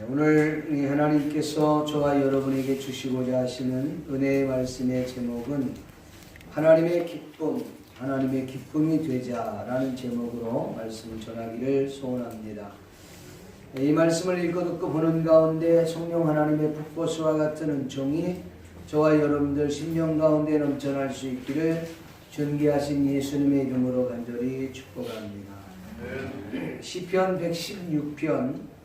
오늘 하나님께서 저와 여러분에게 주시고자 하시는 은혜의 말씀의 제목은 하나님의 기쁨, 하나님의 기쁨이 되자라는 제목으로 말씀을 전하기를 소원합니다. 이 말씀을 읽고 듣고 보는 가운데 성령 하나님의 북보수와 같은 은총이 저와 여러분들 심령 가운데 넘쳐날 수 있기를 존귀하신 예수님의 이름으로 간절히 축복합니다. 시편 116편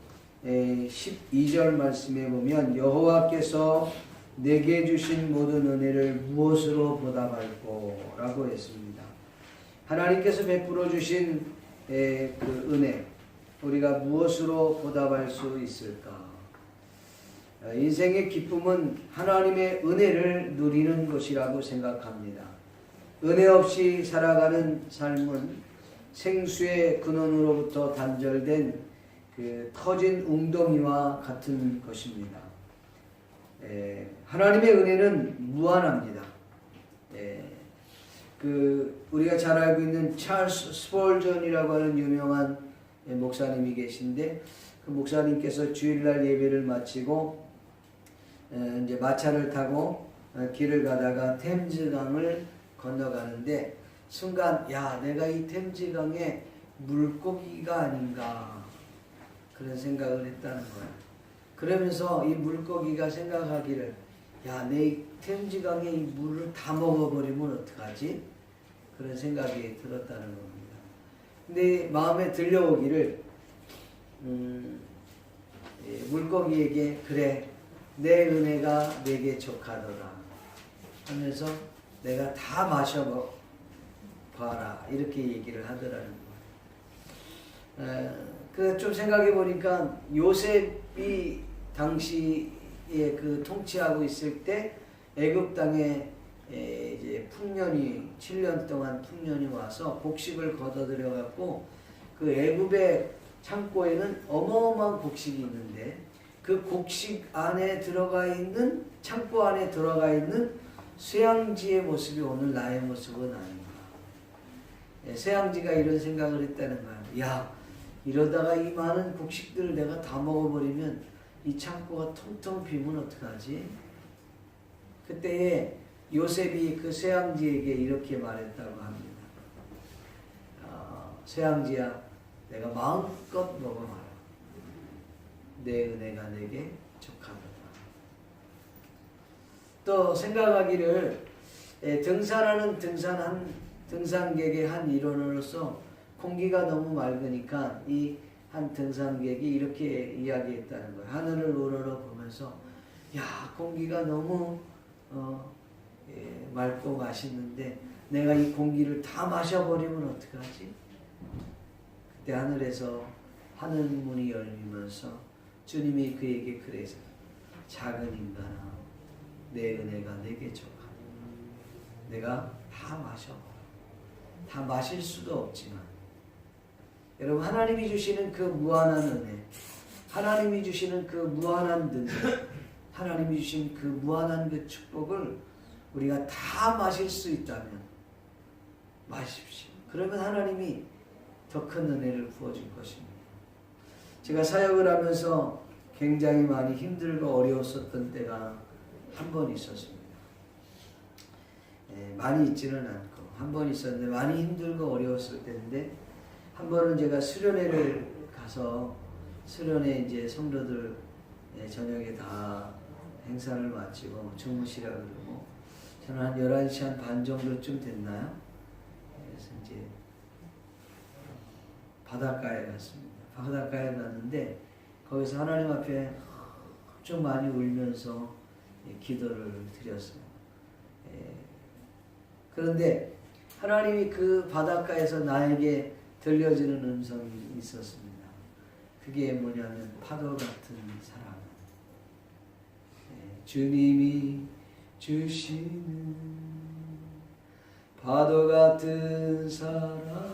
12절 말씀에 보면 여호와께서 내게 주신 모든 은혜를 무엇으로 보답할꼬 라고 했습니다. 하나님께서 베풀어 주신 그 은혜, 우리가 무엇으로 보답할 수 있을까? 인생의 기쁨은 하나님의 은혜를 누리는 것이라고 생각합니다. 은혜 없이 살아가는 삶은 생수의 근원으로부터 단절된 그 터진 웅덩이와 같은 것입니다. 하나님의 은혜는 무한합니다. 우리가 잘 알고 있는 찰스 스폴전이라고 하는 유명한 목사님이 계신데, 그 목사님께서 주일날 예배를 마치고 이제 마차를 타고 길을 가다가 템즈강을 건너가는데 순간 내가 이 템즈강에 물고기가 아닌가 그런 생각을 했다는 거야. 그러면서 이 물고기가 생각하기를 내 템즈강에 이 물을 다 먹어버리면 어떡하지? 그런 생각이 들었다는 겁니다. 근데 마음에 들려오기를 물고기에게 그래 내 은혜가 내게 족하더라 하면서 내가 다 마셔봐라 이렇게 얘기를 하더라는 거예요. 좀 생각해 보니까 요셉이 당시에 그 통치하고 있을 때 애굽 땅에 이제 풍년이 7년 동안 풍년이 와서 곡식을 걷어들여 갖고 그 애굽의 창고에는 어마어마한 곡식이 있는데 그 곡식 안에 들어가 있는 창고 안에 들어가 있는 쇠양지의 모습이 오늘 나의 모습은 아닌가. 쇠양지가 이런 생각을 했다는 거야. 이러다가 이 많은 곡식들을 내가 다 먹어버리면 이 창고가 텅텅 비면 어떡하지? 그때에 요셉이 그 쇠양지에게 이렇게 말했다고 합니다. 쇠양지야, 내가 마음껏 먹어봐라. 내 은혜가 내게 족하도다. 또 생각하기를 등산하는 등산객의 한 일원으로서 공기가 너무 맑으니까 이 한 등산객이 이렇게 이야기했다는 거예요. 하늘을 우러러보면서 공기가 너무 맑고 맛있는데 내가 이 공기를 다 마셔버리면 어떡하지? 그때 하늘에서 하늘문이 열리면서 주님이 그에게 그래서 작은 인간아 내 은혜가 내게 족하다. 내가 다 마셔버려. 다 마실 수도 없지만 여러분, 하나님이 주시는 그 무한한 은혜, 하나님이 주시는 그 무한한 능력, 하나님이 주신 그 무한한 그 축복을 우리가 다 마실 수 있다면 마십시오. 그러면 하나님이 더 큰 은혜를 부어줄 것입니다. 제가 사역을 하면서 굉장히 많이 힘들고 어려웠었던 때가 한 번 있었습니다. 많이 있지는 않고 한 번 있었는데 많이 힘들고 어려웠을 때인데 한 번은 제가 수련회를 가서 수련회 이제 성도들 저녁에 다 행사를 마치고 주무시라 그러고 저는 한 11시 한 반 정도쯤 됐나요? 그래서 이제 바닷가에 갔습니다. 바닷가에 갔는데 거기서 하나님 앞에 좀 많이 울면서 기도를 드렸어요. 그런데 하나님이 그 바닷가에서 나에게 들려지는 음성이 있었습니다. 그게 뭐냐면 파도 같은 사랑. 주님이 주시는 파도 같은 사랑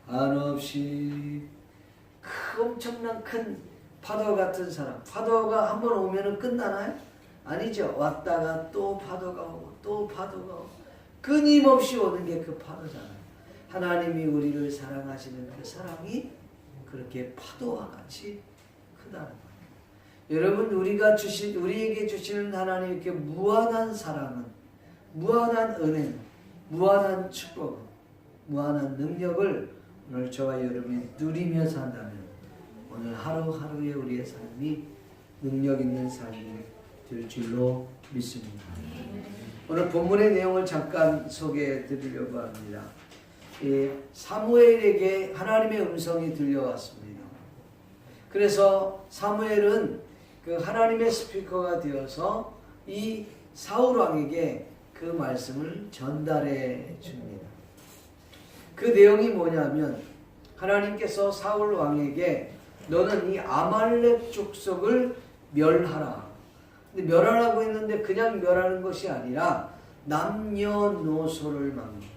한없이 엄청난 큰 파도 같은 사랑. 파도가 한번 오면은 끝나나요? 아니죠. 왔다가 또 파도가 오고 또 파도가 오고 끊임없이 오는 게 그 파도잖아요. 하나님이 우리를 사랑하시는 그 사랑이 그렇게 파도와 같이 크다는 거예요. 여러분, 우리에게 주시는 하나님께 무한한 사랑은, 무한한 은혜는, 무한한 축복은, 무한한 능력을 오늘 저와 여러분이 누리며 산다면 오늘 하루하루의 우리의 삶이 능력 있는 삶이 될 줄로 믿습니다. 오늘 본문의 내용을 잠깐 소개해 드리려고 합니다. 사무엘에게 하나님의 음성이 들려왔습니다. 그래서 사무엘은 그 하나님의 스피커가 되어서 이 사울 왕에게 그 말씀을 전달해 줍니다. 그 내용이 뭐냐면 하나님께서 사울 왕에게 너는 이 아말렉 족속을 멸하라. 근데 멸하라고 했는데 그냥 멸하는 것이 아니라 남녀노소를 막는다.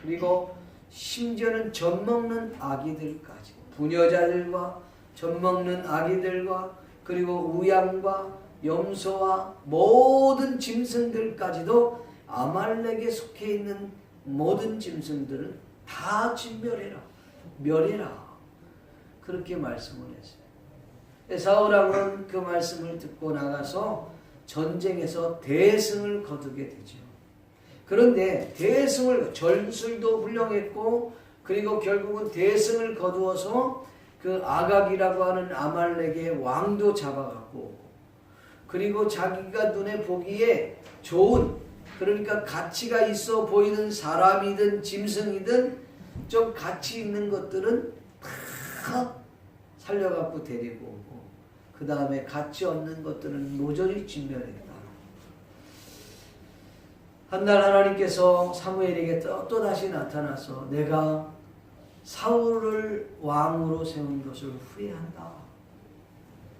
그리고 심지어는 젖먹는 아기들까지, 부녀자들과 젖먹는 아기들과 그리고 우양과 염소와 모든 짐승들까지도 아말렉에 속해 있는 모든 짐승들은 다 진멸해라. 멸해라. 그렇게 말씀을 했어요. 사울왕은 그 말씀을 듣고 나가서 전쟁에서 대승을 거두게 되죠. 그런데 대승을, 전술도 훌륭했고 그리고 결국은 대승을 거두어서 그 아각이라고 하는 아말렉의 왕도 잡아갔고, 그리고 자기가 눈에 보기에 좋은, 그러니까 가치가 있어 보이는 사람이든 짐승이든 좀 가치 있는 것들은 다 살려갖고 데리고 오고, 그 다음에 가치 없는 것들은 모조리 진멸했다. 한날 하나님께서 사무엘에게 또다시 나타나서 내가 사울을 왕으로 세운 것을 후회한다.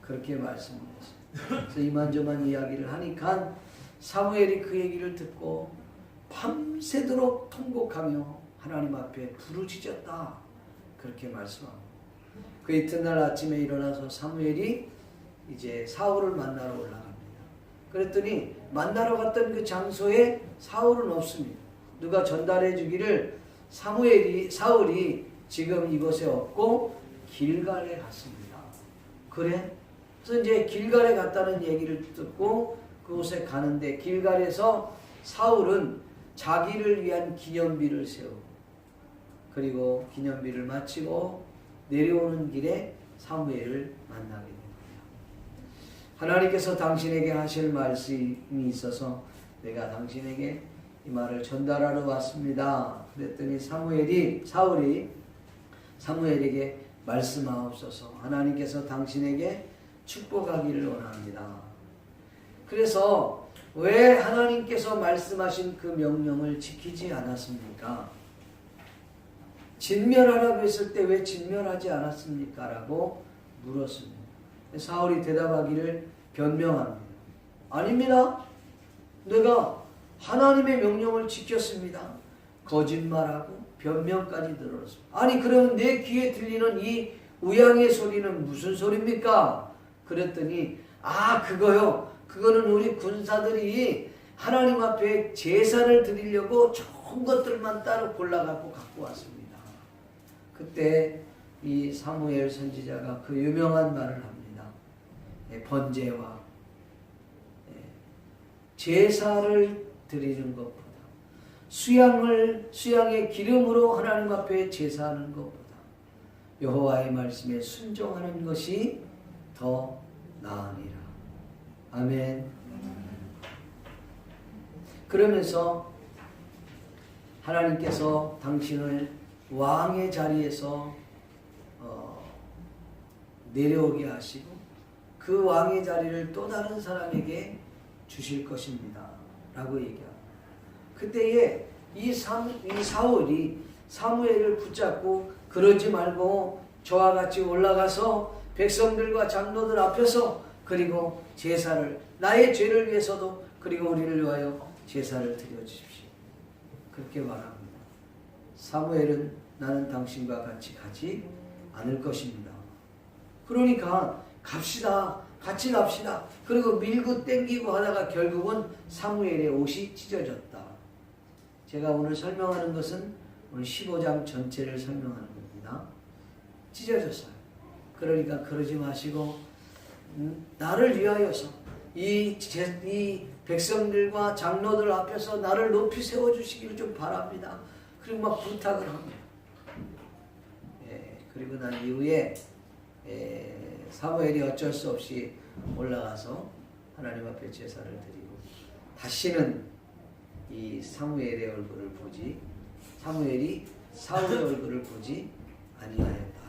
그렇게 말씀을 했어요. 그래서 이만저만 이야기를 하니까 사무엘이 그 얘기를 듣고 밤새도록 통곡하며 하나님 앞에 부르짖었다. 그렇게 말씀합니다. 그 이튿날 아침에 일어나서 사무엘이 이제 사울을 만나러 올라갑니다. 그랬더니 만나러 갔던 그 장소에 사울은 없습니다. 누가 전달해 주기를 사울이 지금 이곳에 없고 길갈에 갔습니다. 그래? 그래서 이제 길갈에 갔다는 얘기를 듣고 그곳에 가는데, 길갈에서 사울은 자기를 위한 기념비를 세우고, 그리고 기념비를 마치고 내려오는 길에 사무엘을 만나게 됩니다. 하나님께서 당신에게 하실 말씀이 있어서 내가 당신에게 이 말을 전달하러 왔습니다. 그랬더니 사울이 사무엘에게 말씀하옵소서. 하나님께서 당신에게 축복하기를 원합니다. 그래서 왜 하나님께서 말씀하신 그 명령을 지키지 않았습니까? 진멸하라고 했을 때 왜 진멸하지 않았습니까? 라고 물었습니다. 사울이 대답하기를 변명합니다. 아닙니다. 내가 하나님의 명령을 지켰습니다. 거짓말하고 변명까지 들었습니다. 아니 그러면 내 귀에 들리는 이 우양의 소리는 무슨 소리입니까? 그랬더니 그거요. 그거는 우리 군사들이 하나님 앞에 제사를 드리려고 좋은 것들만 따로 골라갖고 갖고 왔습니다. 그때 이 사무엘 선지자가 그 유명한 말을 합니다. 번제와 제사를 드리는 것보다 수양의 기름으로 하나님 앞에 제사하는 것보다 여호와의 말씀에 순종하는 것이 더 나으니라. 아멘. 그러면서 하나님께서 당신을 왕의 자리에서 내려오게 하시고 그 왕의 자리를 또 다른 사람에게 주실 것입니다. 라고 얘기합니다. 그때에 이 사울이 사무엘을 붙잡고 그러지 말고 저와 같이 올라가서 백성들과 장로들 앞에서 그리고 제사를, 나의 죄를 위해서도 그리고 우리를 위하여 제사를 드려주십시오. 그렇게 말합니다. 사무엘은 나는 당신과 같이 가지 않을 것입니다. 그러니까 갑시다. 같이 갑시다. 그리고 밀고 땡기고 하다가 결국은 사무엘의 옷이 찢어졌다. 제가 오늘 설명하는 것은 오늘 15장 전체를 설명하는 겁니다. 찢어졌어요. 그러니까 그러지 마시고 나를 위하여서 이 백성들과 장로들 앞에서 나를 높이 세워주시기를 좀 바랍니다. 그리고 막 부탁을 합니다. 그리고 난 이후에 사무엘이 어쩔 수 없이 올라가서 하나님 앞에 제사를 드리고 다시는 이 사무엘의 얼굴을 보지 사무엘이 사울의 얼굴을 보지 아니하였다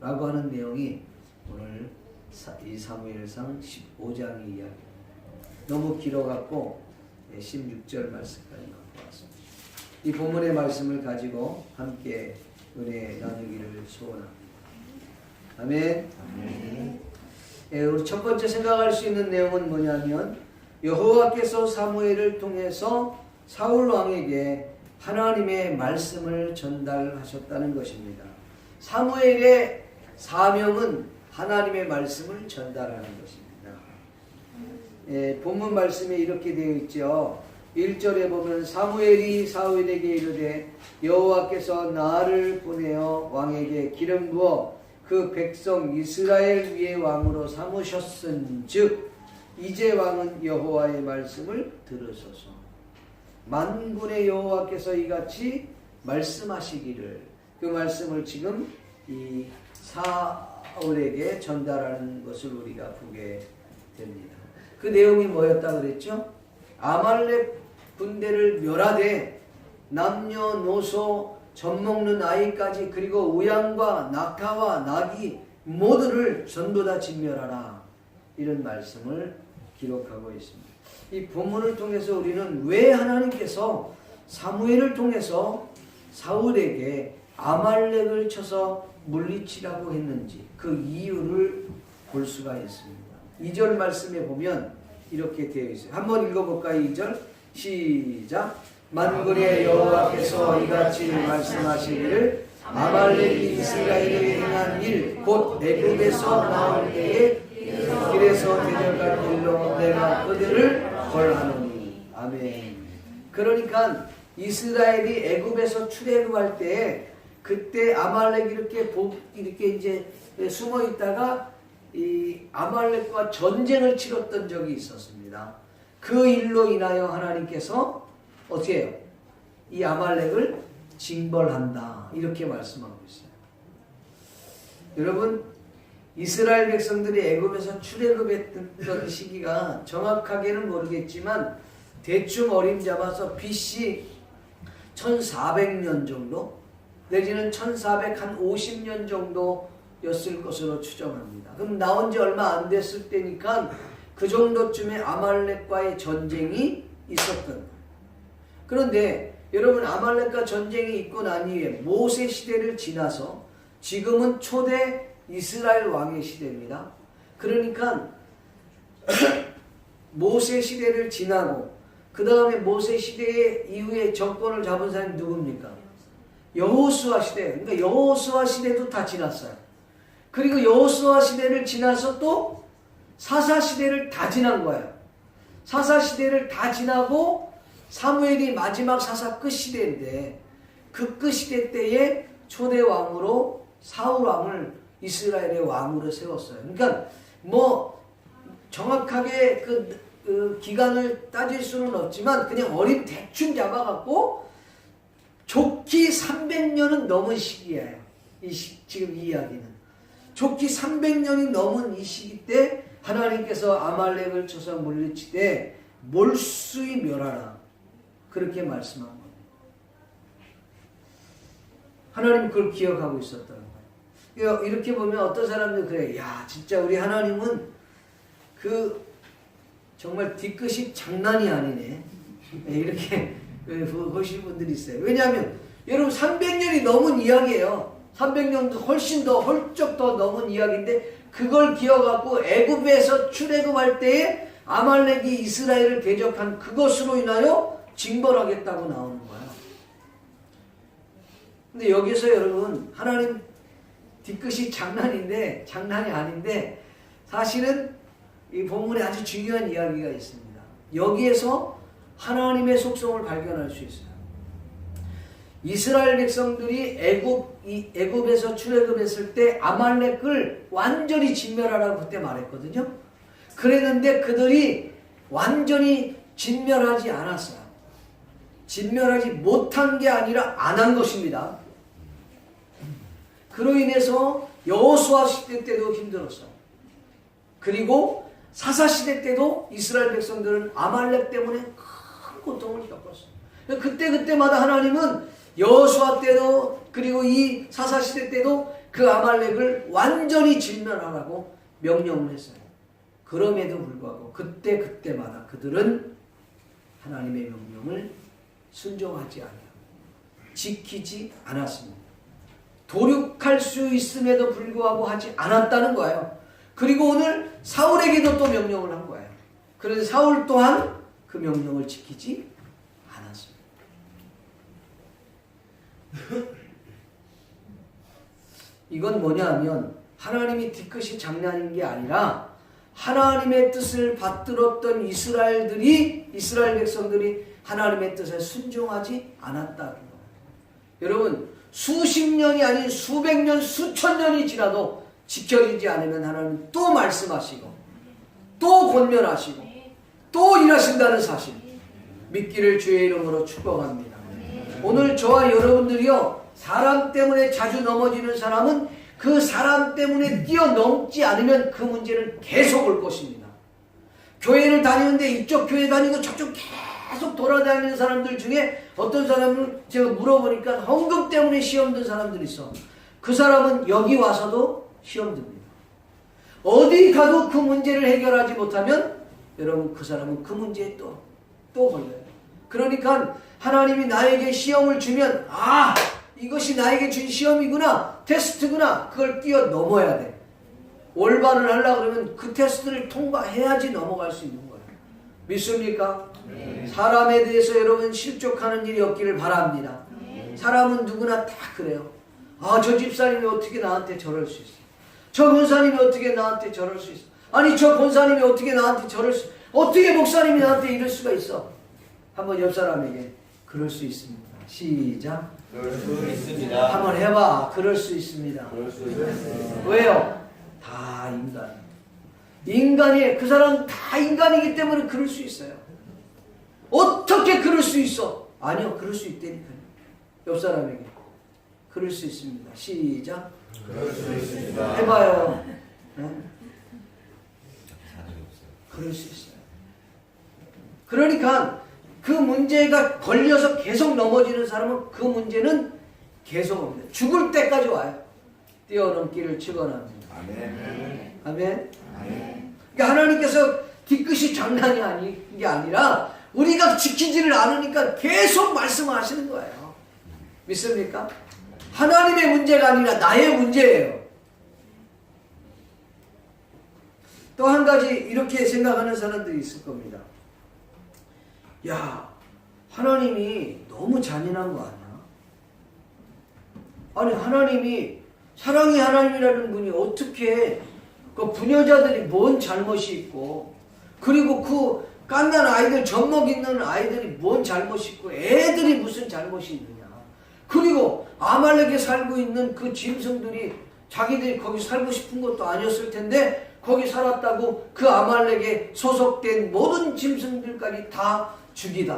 라고 하는 내용이 오늘 이 사무엘상 15장의 이야기입니다. 너무 길어갖고 16절 말씀까지 갖고 왔습니다. 이 본문의 말씀을 가지고 함께 은혜 나누기를 소원합니다. 아멘. 우리 첫 번째 생각할 수 있는 내용은 뭐냐면 여호와께서 사무엘을 통해서 사울 왕에게 하나님의 말씀을 전달하셨다는 것입니다. 사무엘의 사명은 하나님의 말씀을 전달하는 것입니다. 본문 말씀에 이렇게 되어 있죠. 1절에 보면 사무엘이 사울에게 이르되 여호와께서 나를 보내어 왕에게 기름 부어 그 백성 이스라엘 위에 왕으로 삼으셨은즉 이제 왕은 여호와의 말씀을 들으소서. 만군의 여호와께서 이같이 말씀하시기를, 그 말씀을 지금 이 사울에게 전달하는 것을 우리가 보게 됩니다. 그 내용이 뭐였다 그랬죠? 아말렉 군대를 멸하되 남녀노소 젖먹는 아이까지 그리고 우양과 낙타와 나귀 모두를 전부 다 진멸하라, 이런 말씀을 기록하고 있습니다. 이 본문을 통해서 우리는 왜 하나님께서 사무엘을 통해서 사울에게 아말렉을 쳐서 물리치라고 했는지 그 이유를 볼 수가 있습니다. 2절 말씀에 보면 이렇게 되어 있어요. 한번 읽어볼까요? 2절 시작. 만군의 여호와께서 이같이 말씀하시기를 아말렉이 이스라엘에 행한 일 곧 애굽에서 나올 때에 길에서 대적할 일로 내가 그들을 벌하노니. 아멘. 그러니까 이스라엘이 애굽에서 출애굽할 때에 그때 아말렉이 이렇게 이제 숨어 있다가 이 아말렉과 전쟁을 치렀던 적이 있었습니다. 그 일로 인하여 하나님께서 어떻게 해요? 이 아말렉을 징벌한다, 이렇게 말씀하고 있어요. 여러분, 이스라엘 백성들이 애굽에서 출애굽했던 시기가 정확하게는 모르겠지만 대충 어림잡아서 BC 1400년 정도 내지는 1450년 정도였을 것으로 추정합니다. 그럼 나온 지 얼마 안 됐을 때니까 그 정도쯤에 아말렉과의 전쟁이 있었던 거예요. 그런데 여러분, 아말렉과 전쟁이 있고 난 이후에 모세 시대를 지나서 지금은 초대 이스라엘 왕의 시대입니다. 그러니까 모세 시대를 지나고 그 다음에 모세 시대 이후에 정권을 잡은 사람이 누굽니까? 여호수아 시대. 그러니까 여호수아 시대도 다 지났어요. 그리고 여호수아 시대를 지나서 또 사사 시대를 다 지난 거예요. 사사 시대를 다 지나고 사무엘이 마지막 사사 끝 시대인데 그 끝 시대 때에 초대 왕으로 사울 왕을 이스라엘의 왕으로 세웠어요. 그러니까 뭐 정확하게 그 기간을 따질 수는 없지만 그냥 대충 잡아갖고 좋기 300년은 넘은 시기예요. 지금 이 이야기는. 좋기 300년이 넘은 이 시기 때 하나님께서 아말렉을 쳐서 물리치되 몰수히 멸하라, 그렇게 말씀한 겁니다. 하나님 그걸 기억하고 있었다는 거예요. 이렇게 보면 어떤 사람들 그래요. 야, 진짜 우리 하나님은 정말 뒤끝이 장난이 아니네, 이렇게 보시는 분들이 있어요. 왜냐하면 여러분 300년이 넘은 이야기예요. 300년도 훨씬 더 헐쩍 더 넘은 이야기인데 그걸 기억하고 애굽에서 출애굽할 때에 아말렉이 이스라엘을 대적한 그것으로 인하여 징벌하겠다고 나오는 거야. 근데 여기서 여러분, 하나님 뒤끝이 장난이 아닌데 사실은 이 본문에 아주 중요한 이야기가 있습니다. 여기에서 하나님의 속성을 발견할 수 있어요. 이스라엘 백성들이 애굽에서 출애굽했을 때 아말렉을 완전히 진멸하라고 그때 말했거든요. 그랬는데 그들이 완전히 진멸하지 않았어요. 진멸하지 못한 게 아니라 안 한 것입니다. 그로 인해서 여호수아 시대 때도 힘들었어요. 그리고 사사 시대 때도 이스라엘 백성들은 아말렉 때문에 큰 고통을 겪었어요. 그때마다 하나님은 여호수아 때도 그리고 이 사사 시대 때도 그 아말렉을 완전히 진멸하라고 명령을 했어요. 그럼에도 불구하고 그때마다 그들은 하나님의 명령을 순종하지 않아요. 지키지 않았습니다. 도륙할 수 있음에도 불구하고 하지 않았다는 거예요. 그리고 오늘 사울에게도 또 명령을 한 거예요. 그런데 사울 또한 그 명령을 지키지 않았습니다. 이건 뭐냐 하면 하나님이 뒤끝이 장난인 게 아니라 하나님의 뜻을 받들었던 이스라엘 백성들이 하나님의 뜻에 순종하지 않았다는 거예요. 여러분, 수십 년이 아닌 수백 년, 수천 년이 지나도 지켜지지 않으면 하나님 또 말씀하시고 또 권면하시고 또 일하신다는 사실 믿기를 주의 이름으로 축복합니다. 오늘 저와 여러분들이요, 사람 때문에 자주 넘어지는 사람은 그 사람 때문에 뛰어넘지 않으면 그 문제는 계속 올 것입니다. 교회를 다니는데 이쪽 교회 다니고 저쪽 계속 돌아다니는 사람들 중에 어떤 사람은 제가 물어보니까 헌금 때문에 시험 든 사람들이 있어. 그 사람은 여기 와서도 시험 듭니다. 어디 가도 그 문제를 해결하지 못하면 여러분 그 사람은 그 문제에 또 걸려요. 그러니까 하나님이 나에게 시험을 주면 이것이 나에게 준 시험이구나, 테스트구나, 그걸 뛰어넘어야 돼. 올바를 하려고 그러면 그 테스트를 통과해야지 넘어갈 수 있는 거예요. 믿습니까? 네. 사람에 대해서 여러분 실족하는 일이 없기를 바랍니다. 네. 사람은 누구나 다 그래요. 저 집사님이 어떻게 나한테 저럴 수 있어? 저 권사님이 어떻게 나한테 저럴 수 있어? 아니 저 권사님이 어떻게 나한테 저럴 수 있어? 어떻게 목사님이 나한테 이럴 수가 있어? 한번 옆 사람에게 그럴 수 있습니다. 시작. 그럴 수 있습니다. 한번 해봐. 그럴 수 있습니다. 그럴 수 있습니다. 왜요? 다 인간이 그 사람 다 인간이기 때문에 그럴 수 있어요. 어떻게 그럴 수 있어? 아니요, 그럴 수 있다니까요. 옆 사람에게 그럴 수 있습니다. 시작. 그럴 수 있습니다. 해봐요. 네? 그럴 수 있어요. 그러니까 그 문제가 걸려서 계속 넘어지는 사람은 그 문제는 계속 옵니다. 죽을 때까지 와요. 뛰어넘기를 축원합니다. 아멘. 아멘. 아멘. 그러니까 하나님께서 뒤끝이 장난이 아닌 게 아니라 우리가 지키지를 않으니까 계속 말씀하시는 거예요. 믿습니까? 하나님의 문제가 아니라 나의 문제예요. 또 한 가지 이렇게 생각하는 사람들이 있을 겁니다. 야, 하나님이 너무 잔인한 거 아니야? 아니 하나님이 사랑의 하나님이라는 분이 어떻게 그 부녀자들이 뭔 잘못이 있고 그리고 그 갓난 아이들 젖먹 있는 아이들이 뭔 잘못이 있고 애들이 무슨 잘못이 있느냐. 그리고 아말렉에 살고 있는 그 짐승들이 자기들이 거기 살고 싶은 것도 아니었을 텐데 거기 살았다고 그 아말렉에 소속된 모든 짐승들까지 다 죽이다.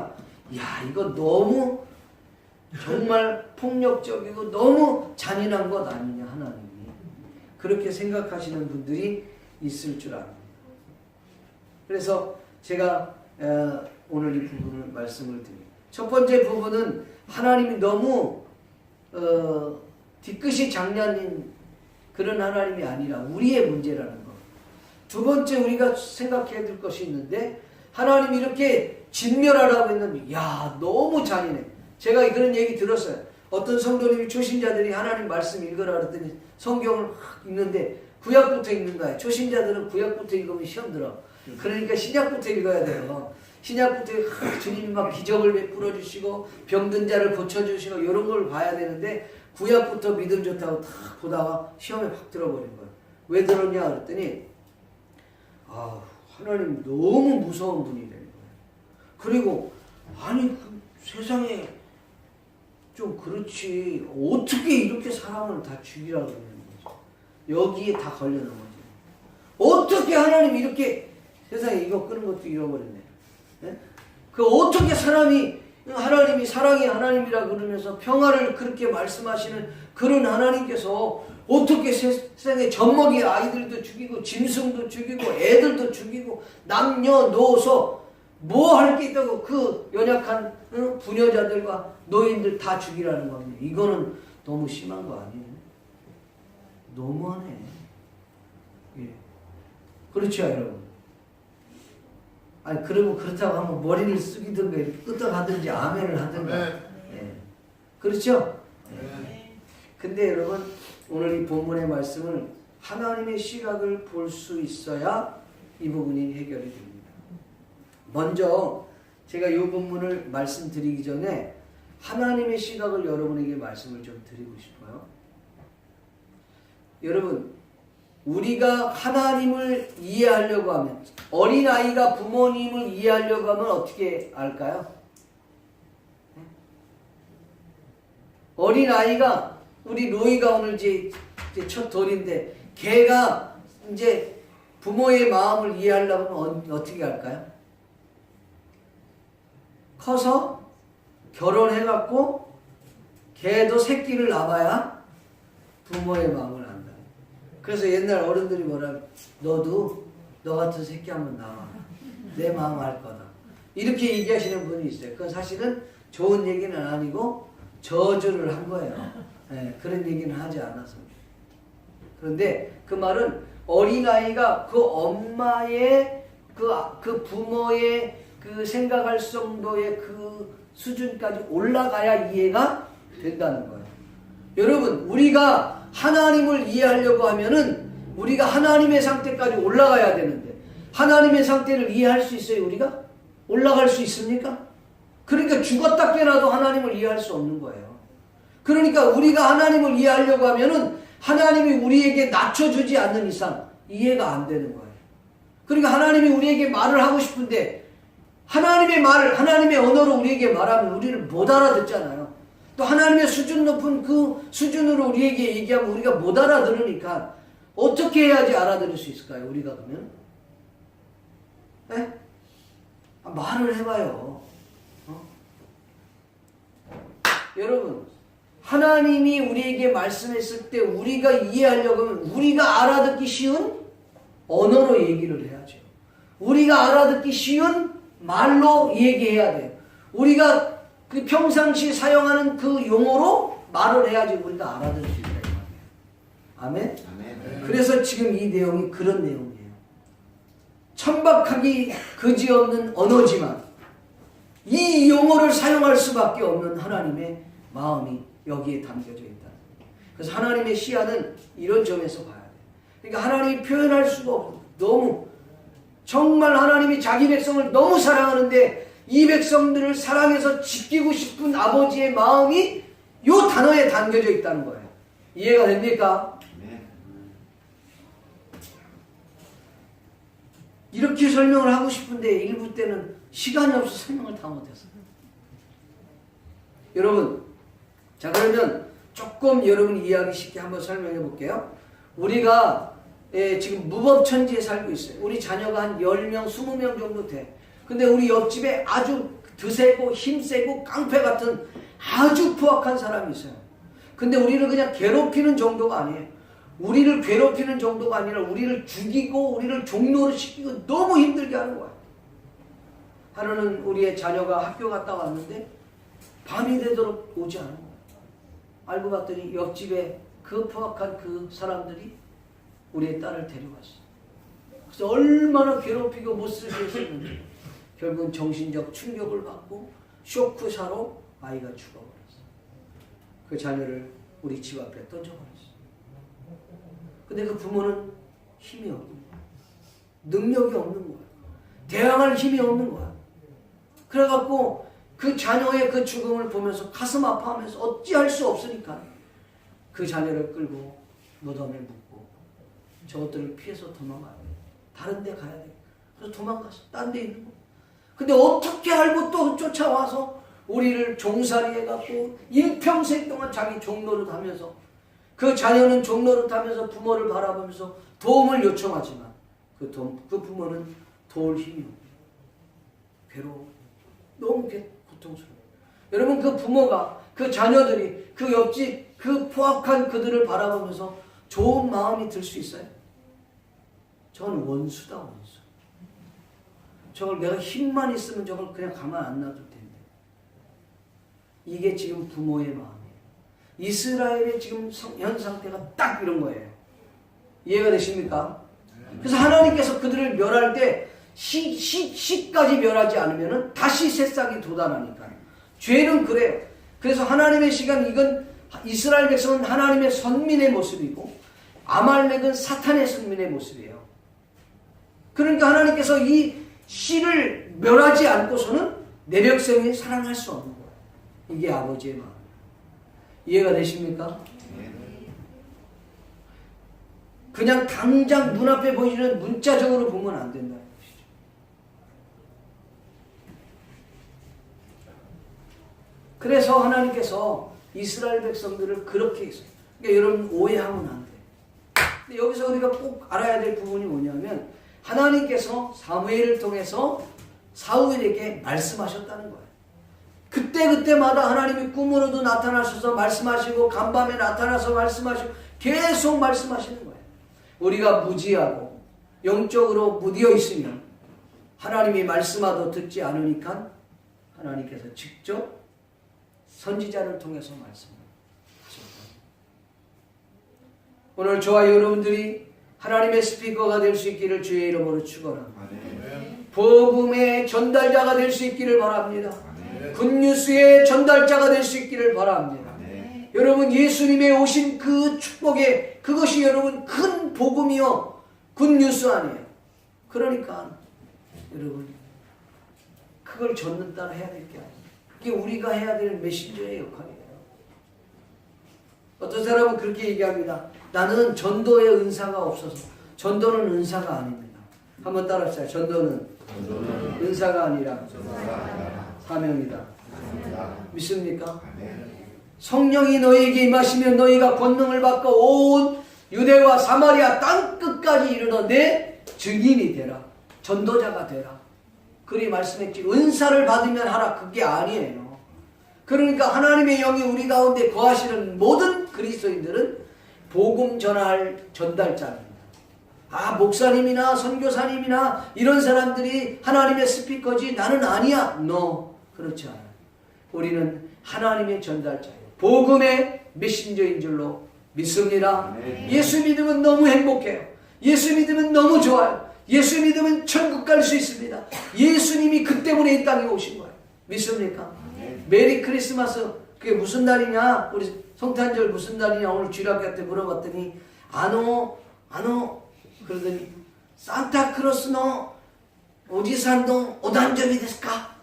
야, 이거 너무 정말 폭력적이고 너무 잔인한 것 아니냐 하나님이. 그렇게 생각하시는 분들이 있을 줄 압니다. 그래서 제가 오늘 이 부분을 말씀을 드립니다. 첫 번째 부분은 하나님이 너무 뒤끝이 장난인 그런 하나님이 아니라 우리의 문제라는 것. 두 번째 우리가 생각해야 될 것이 있는데 하나님이 이렇게 진멸하라고 했는데 야 너무 잔인해. 제가 그런 얘기 들었어요. 어떤 성도님이 초신자들이 하나님 말씀 읽으라 그랬더니 성경을 읽는데 구약부터 읽는 거예요. 초신자들은 구약부터 읽으면 시험 들어. 그러니까 신약부터 읽어야 돼요. 신약부터 주님이 막 기적을 베풀어 주시고 병든 자를 고쳐주시고 이런 걸 봐야 되는데 구약부터 믿음 좋다고 탁 보다가 시험에 확 들어버린 거예요. 왜 들었냐 그랬더니 하나님 너무 무서운 분이래요. 그리고 아니 그 세상에 좀 그렇지. 어떻게 이렇게 사람을 다 죽이라고 그러는 거죠. 여기에 다 걸려는 거죠. 어떻게 하나님이 이렇게 세상에 이거 끄는 것도 잃어버렸네. 예? 그 어떻게 하나님이 사랑의 하나님이라 그러면서 평화를 그렇게 말씀하시는 그런 하나님께서 어떻게 세상에 젖먹이 아이들도 죽이고 짐승도 죽이고 애들도 죽이고 남녀노소 뭐 할 게 있다고 그 연약한 부녀자들과 노인들 다 죽이라는 겁니다. 이거는 너무 심한 거 아니에요? 너무하네. 예. 그렇죠, 여러분? 아니, 그리고 그렇다고 하면 머리를 숙이든가 끄떡하든지 아멘을 하든가. 예. 그렇죠? 네. 근데 여러분, 오늘 이 본문의 말씀을 하나님의 시각을 볼 수 있어야 이 부분이 해결이 됩니다. 먼저 제가 이 본문을 말씀드리기 전에 하나님의 시각을 여러분에게 말씀을 좀 드리고 싶어요. 여러분, 우리가 하나님을 이해하려고 하면, 어린아이가 부모님을 이해하려고 하면 어떻게 할까요? 어린아이가, 우리 로이가 오늘 이제 첫 돌인데, 걔가 이제 부모의 마음을 이해하려고 하면 어떻게 할까요? 커서 결혼해갖고 걔도 새끼를 낳아야 부모의 마음을 안다. 그래서 옛날 어른들이 뭐라, 너도 너 같은 새끼 한번 낳아. 내 마음 알 거다. 이렇게 얘기하시는 분이 있어요. 그건 사실은 좋은 얘기는 아니고 저주를 한 거예요. 네, 그런 얘기는 하지 않아서. 그런데 그 말은 어린아이가 그 엄마의 그 부모의 그 생각할 정도의 그 수준까지 올라가야 이해가 된다는 거예요. 여러분, 우리가 하나님을 이해하려고 하면은 우리가 하나님의 상태까지 올라가야 되는데, 하나님의 상태를 이해할 수 있어요, 우리가? 올라갈 수 있습니까? 그러니까 죽었다 깨나도 하나님을 이해할 수 없는 거예요. 그러니까 우리가 하나님을 이해하려고 하면은 하나님이 우리에게 낮춰주지 않는 이상 이해가 안 되는 거예요. 그러니까 하나님이 우리에게 말을 하고 싶은데 하나님의 말을 하나님의 언어로 우리에게 말하면 우리를 못 알아듣잖아요. 또 하나님의 수준 높은 그 수준으로 우리에게 얘기하면 우리가 못 알아들으니까 어떻게 해야지 알아들을 수 있을까요? 우리가 그러면? 네? 말을 해봐요. 여러분, 하나님이 우리에게 말씀했을 때 우리가 이해하려고 하면 우리가 알아듣기 쉬운 언어로 얘기를 해야죠. 우리가 알아듣기 쉬운 말로 얘기해야 돼요. 우리가 그 평상시 사용하는 그 용어로 말을 해야지 우리가 알아들을 수 있다. 아멘? 아멘. 그래서 지금 이 내용이 그런 내용이에요. 천박하기 그지없는 언어지만 이 용어를 사용할 수밖에 없는 하나님의 마음이 여기에 담겨져 있다. 그래서 하나님의 시야는 이런 점에서 봐야 돼요. 그러니까 하나님이 표현할 수가 없어요. 너무 정말 하나님이 자기 백성을 너무 사랑하는데 이 백성들을 사랑해서 지키고 싶은 아버지의 마음이 이 단어에 담겨져 있다는 거예요. 이해가 됩니까? 네. 이렇게 설명을 하고 싶은데 일부 때는 시간이 없어서 설명을 다 못했어요. 여러분, 자 그러면 조금 여러분이 이해하기 쉽게 한번 설명해 볼게요. 우리가 지금 무법천지에 살고 있어요. 우리 자녀가 한 10명, 20명 정도 돼. 근데 우리 옆집에 아주 드세고 힘세고 깡패 같은 아주 포악한 사람이 있어요. 근데 우리를 그냥 괴롭히는 정도가 아니에요. 우리를 괴롭히는 정도가 아니라 우리를 죽이고 우리를 종노릇 시키고 너무 힘들게 하는 거야. 하루는 우리의 자녀가 학교 갔다 왔는데 밤이 되도록 오지 않은 거야. 알고 봤더니 옆집에 그 포악한 그 사람들이 우리의 딸을 데려갔어. 그래서 얼마나 괴롭히고 못쓰게 했었는지 결국은 정신적 충격을 받고 쇼크사로 아이가 죽어버렸어. 그 자녀를 우리 집 앞에 던져버렸어. 근데 그 부모는 힘이 없는 거야. 능력이 없는 거야. 대항할 힘이 없는 거야. 그래갖고 그 자녀의 그 죽음을 보면서 가슴 아파하면서 어찌할 수 없으니까 그 자녀를 끌고 무덤에 묻고 저것들을 피해서 도망가야 돼. 다른 데 가야 돼. 그래서 도망갔어. 딴 데 있는 거. 근데 어떻게 알고 또 쫓아와서 우리를 종살이 해갖고 일평생 동안 자기 종노릇 하면서 그 자녀는 종노릇 하면서 부모를 바라보면서 도움을 요청하지만 그 부모는 도울 힘이 없고 괴로워. 너무 고통스러워요. 여러분 그 부모가 그 자녀들이 그 옆집 그 포악한 그들을 바라보면서 좋은 마음이 들 수 있어요? 저건 원수다 원수. 저걸 내가 힘만 있으면 저걸 그냥 가만 안 놔둘 텐데. 이게 지금 부모의 마음이에요. 이스라엘의 지금 현 상태가 딱 이런 거예요. 이해가 되십니까? 그래서 하나님께서 그들을 멸할 때 시까지 멸하지 않으면 다시 새싹이 돋아나니까. 죄는 그래요. 그래서 하나님의 시간 이건 이스라엘 백성은 하나님의 선민의 모습이고 아말렉은 사탄의 선민의 모습이에요. 그러니까 하나님께서 이 씨를 멸하지 않고서는 내 백성이 살아날 수 없는 거예요. 이게 아버지의 마음. 이해가 되십니까? 그냥 당장 눈앞에 보이는 문자적으로 보면 안 된다는 것이죠. 그래서 하나님께서 이스라엘 백성들을 그렇게 했어요. 그러니까 여러분 오해하면 안 돼요. 근데 여기서 우리가 꼭 알아야 될 부분이 뭐냐면 하나님께서 사무엘을 통해서 사울에게 말씀하셨다는 거예요. 그때마다 하나님이 꿈으로도 나타나셔서 말씀하시고 간밤에 나타나서 말씀하시고 계속 말씀하시는 거예요. 우리가 무지하고 영적으로 무디어 있으면 하나님이 말씀하도 듣지 않으니까 하나님께서 직접 선지자를 통해서 말씀하셨다. 오늘 저와 여러분들이 하나님의 스피커가 될 수 있기를 주의 이름으로 축원합니다. 복음의 전달자가 될 수 있기를 바랍니다. 굿뉴스의 전달자가 될 수 있기를 바랍니다. 여러분 예수님의 오신 그 축복에 그것이 여러분 큰 복음이요 굿뉴스 아니에요. 그러니까 여러분 그걸 전는 따라 해야 될 게 아니에요. 그게 우리가 해야 될 메신저의 역할이에요. 어떤 사람은 그렇게 얘기합니다. 나는 전도의 은사가 없어서. 전도는 은사가 아닙니다. 한번 따라합시다. 전도는 은사가 아니라 사명이다. 믿습니까? 성령이 너희에게 임하시면 너희가 권능을 받고 온 유대와 사마리아 땅끝까지 이르러 내 증인이 되라. 전도자가 되라. 그리 말씀했지. 은사를 받으면 하라. 그게 아니에요. 그러니까 하나님의 영이 우리 가운데 거하시는 모든 그리스도인들은 복음 전할 전달자입니다. 목사님이나 선교사님이나 이런 사람들이 하나님의 스피커지 나는 아니야. No. 그렇지 않아요. 우리는 하나님의 전달자예요. 복음의 메신저인 줄로 믿습니다. 예수 믿으면 너무 행복해요. 예수 믿으면 너무 좋아요. 예수 믿으면 천국 갈 수 있습니다. 예수님이 그 때문에 이 땅에 오신 거예요. 믿습니까? 메리 크리스마스 그게 무슨 날이냐? 우리 성탄절 무슨 날이냐? 오늘 주일학교 때 물어봤더니 아노 그러더니 산타크로스노 오지산동 오단점이 됐을까?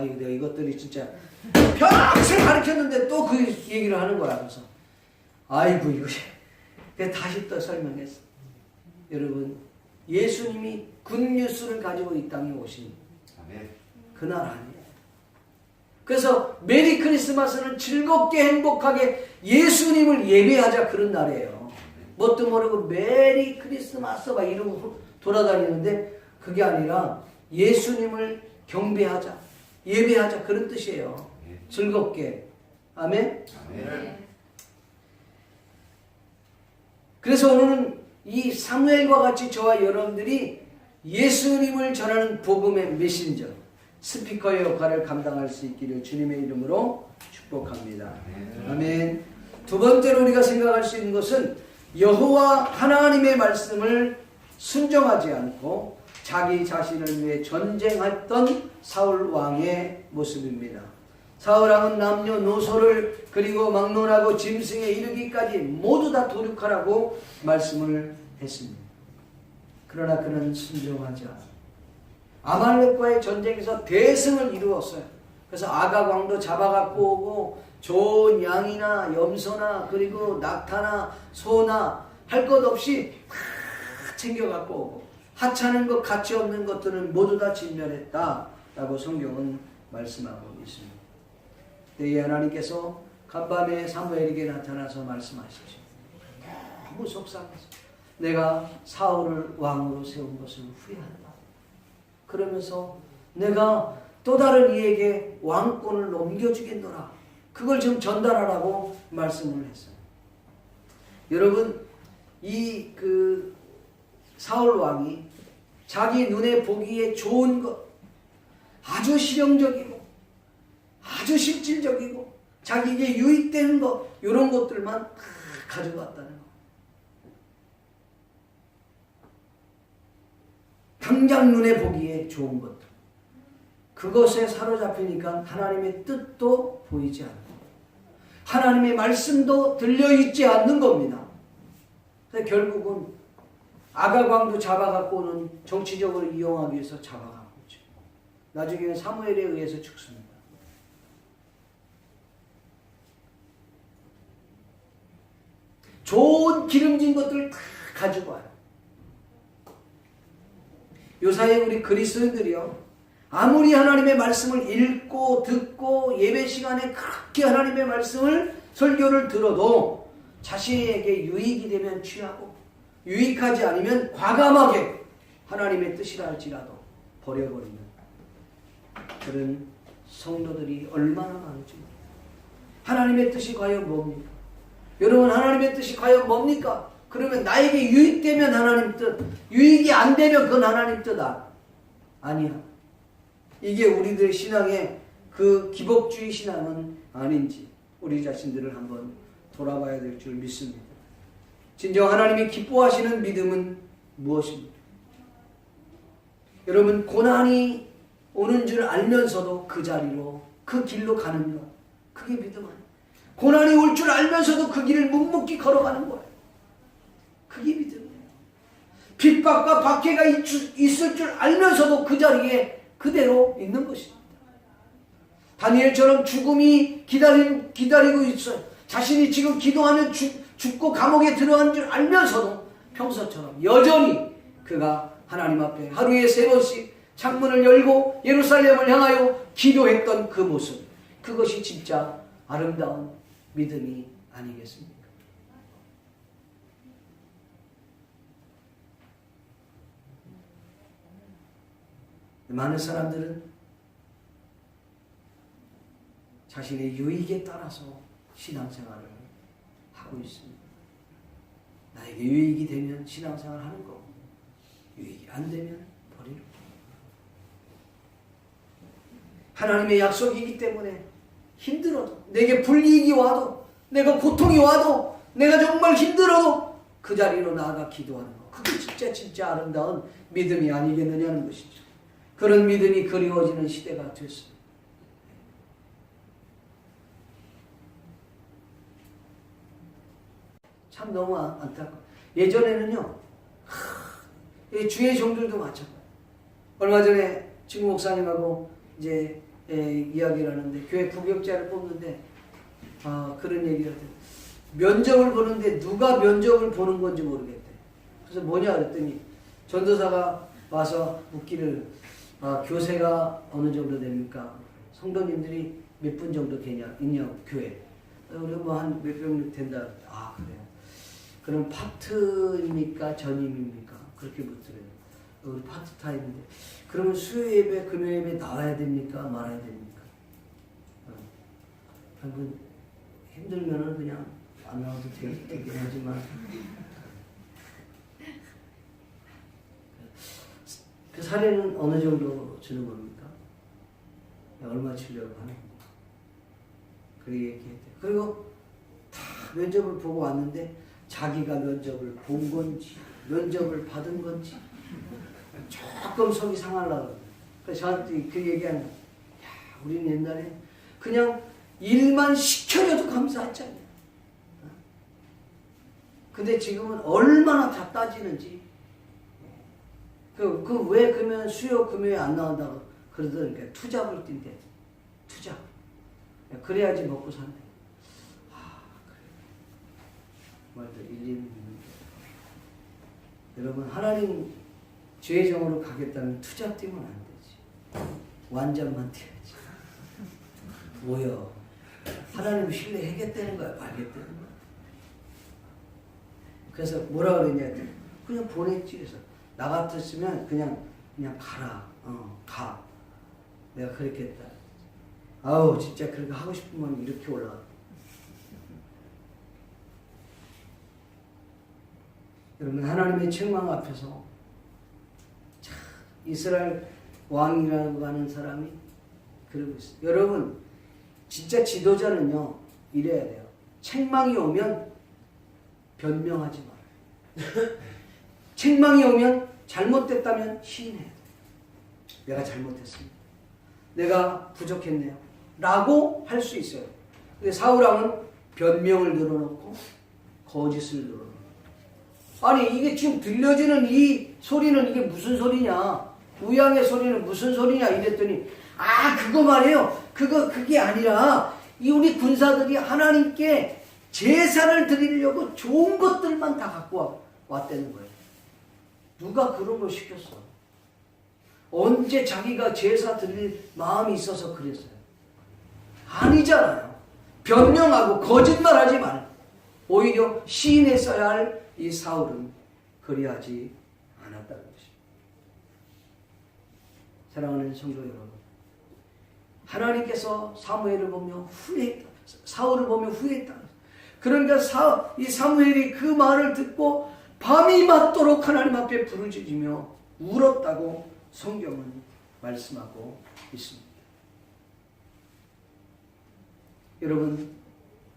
이거 내가 이것들이 진짜 평생 가르쳤는데 또 그 얘기를 하는 거야. 그래서 아이고 이거 내가 다시 또 설명했어. 여러분 예수님이 굿뉴스를 가지고 이 땅에 오신 그날 아니에요. 그래서 메리 크리스마스는 즐겁게 행복하게 예수님을 예배하자 그런 날이에요. 뭣도 모르고 메리 크리스마스 막 이러고 돌아다니는데 그게 아니라 예수님을 경배하자 예배하자 그런 뜻이에요. 즐겁게. 아멘? 그래서 오늘은 이 사무엘과 같이 저와 여러분들이 예수님을 전하는 복음의 메신저 스피커의 역할을 감당할 수 있기를 주님의 이름으로 축복합니다. 아멘. 두 번째로 우리가 생각할 수 있는 것은 여호와 하나님의 말씀을 순종하지 않고 자기 자신을 위해 전쟁했던 사울 왕의 모습입니다. 사울 왕은 남녀노소를 그리고 막론하고 짐승에 이르기까지 모두 다 도륙하라고 말씀을 했습니다. 그러나 그는 순종하지 않았습니다. 아말렉과의 전쟁에서 대승을 이루었어요. 그래서 아각 왕도 잡아갖고 오고 좋은 양이나 염소나 그리고 낙타나 소나 할 것 없이 다 챙겨갖고 오고 하찮은 것 가치 없는 것들은 모두 다 진멸했다라고 성경은 말씀하고 있습니다. 때에 하나님께서 간밤에 사무엘에게 나타나서 말씀하시죠. 너무 속상해서 내가 사울을 왕으로 세운 것을 후회한다. 그러면서 내가 또 다른 이에게 왕권을 넘겨주겠노라. 그걸 좀 전달하라고 말씀을 했어요. 여러분, 이 사울 왕이 자기 눈에 보기에 좋은 것, 아주 실용적이고 아주 실질적이고 자기에게 유익되는 것, 이런 것들만 다 가져갔다는 거. 당장 눈에 보기에 좋은 것들, 그것에 사로잡히니까 하나님의 뜻도 보이지 않고 하나님의 말씀도 들려있지 않는 겁니다. 그래서 결국은 아가광도 잡아갖고는 정치적으로 이용하기 위해서 잡아가고 있죠. 나중에는 사무엘에 의해서 죽습니다. 좋은 기름진 것들을 다 가지고 와요. 요사이 우리 그리스도인들이요, 아무리 하나님의 말씀을 읽고 듣고 예배 시간에 그렇게 하나님의 말씀을 설교를 들어도 자신에게 유익이 되면 취하고 유익하지 않으면 과감하게 하나님의 뜻이라 할지라도 버려버리는 그런 성도들이 얼마나 많은지. 하나님의 뜻이 과연 뭡니까? 여러분, 하나님의 뜻이 과연 뭡니까? 그러면 나에게 유익되면 하나님 뜻, 유익이 안 되면 그건 하나님 뜻 아니야. 이게 우리들의 신앙의 그 기복주의 신앙은 아닌지 우리 자신들을 한번 돌아봐야 될 줄 믿습니다. 진정 하나님이 기뻐하시는 믿음은 무엇입니까? 여러분, 고난이 오는 줄 알면서도 그 자리로, 그 길로 가는 것, 그게 믿음 아니에요. 고난이 올 줄 알면서도 그 길을 묵묵히 걸어가는 거예요. 그게 믿음이에요. 핍박과 박해가 있을 줄 알면서도 그 자리에 그대로 있는 것입니다. 다니엘처럼 죽음이 기다리고 있어요. 자신이 지금 기도하면 죽고 감옥에 들어간 줄 알면서도 평소처럼 여전히 그가 하나님 앞에 하루에 3번씩 창문을 열고 예루살렘을 향하여 기도했던 그 모습, 그것이 진짜 아름다운 믿음이 아니겠습니까? 많은 사람들은 자신의 유익에 따라서 신앙생활을 하고 있습니다. 나에게 유익이 되면 신앙생활을 하는 거고, 유익이 안 되면 버리는 거고. 하나님의 약속이기 때문에 힘들어도, 내게 불이익이 와도, 내가 고통이 와도, 내가 정말 힘들어도 그 자리로 나아가 기도하는 거, 그게 진짜 아름다운 믿음이 아니겠느냐는 것이죠. 그런 믿음이 그리워지는 시대가 됐습니다. 참 너무 안타까워. 예전에는요, 주의 종들도 마찬가지예요. 얼마 전에 친구 목사님하고 이제 이야기를 하는데, 교회 부격자를 뽑는데 그런 얘기를 하더라고요. 면접을 보는데 누가 면접을 보는 건지 모르겠대. 그래서 뭐냐 그랬더니 전도사가 와서 묻기를, 교세가 어느 정도 됩니까? 성도님들이 몇 분 정도 있냐고, 교회. 우리 뭐 한 몇 명 된다. 그래요. 그럼 파트입니까? 전임입니까? 그렇게 묻더래요. 우리 파트타임인데. 그러면 수요 예배, 금요 예배 나와야 됩니까? 말아야 됩니까? 결국 힘들면은 그냥 안 나와도 되긴 하지만. 그 사례는 어느 정도 주는 겁니까? 얼마 치려고 하는 겁니다. 그렇게 얘기했대요. 그리고 다 면접을 보고 왔는데 자기가 면접을 본 건지 면접을 받은 건지 조금 속이 상하려고. 그래서 저한테 그 얘기하는 거예요. 우리는 옛날에 그냥 일만 시켜줘도 감사했잖아요. 근데 지금은 얼마나 다 따지는지. 왜 그러면 수요 금요일에 안 나온다고 그러더니까 투잡을 뛴대. 투잡. 그래야지 먹고 산대. 그래. 말도 일리는 있는데. 여러분, 하나님 죄의 정으로 가겠다면 투잡 뛰면 안 되지. 완전만 뛰어야지. 뭐야? 하나님을 신뢰하겠다는 거야, 말겠다는 거야? 그래서 뭐라 그랬냐 했더니 그냥 보냈지. 그래서 나 같았으면 그냥 가라. 가. 내가 그랬겠다. 아우 진짜 그렇게 하고 싶으면 이렇게 올라가. 여러분 하나님의 책망 앞에서 참 이스라엘 왕이라고 하는 사람이 그러고 있어요. 여러분 진짜 지도자는요 이래야 돼요. 책망이 오면 변명하지 말아요. 책망이 오면 잘못됐다면 시인해야 돼요. 내가 잘못했습니다. 내가 부족했네요. 라고 할 수 있어요. 근데 사울왕은 변명을 늘어놓고 거짓을 늘어놓고 아니 이게 지금 들려지는 이 소리는 이게 무슨 소리냐? 우양의 소리는 무슨 소리냐? 이랬더니 그거 말이에요. 그게 아니라 이 우리 군사들이 하나님께 제사를 드리려고 좋은 것들만 다 갖고 왔다는 거예요. 누가 그런 걸 시켰어? 언제 자기가 제사 드릴 마음이 있어서 그랬어요? 아니잖아요. 변명하고 거짓말하지 말고 오히려 시인했어야 할 이 사울은 그리하지 않았다는 것입니다. 사랑하는 성도 여러분, 하나님께서 사무엘을 보며 후회했다. 사울을 보며 후회했다. 그러니까 이 사무엘이 그 말을 듣고 밤이 맞도록 하나님 앞에 부르짖으며 울었다고 성경은 말씀하고 있습니다. 여러분,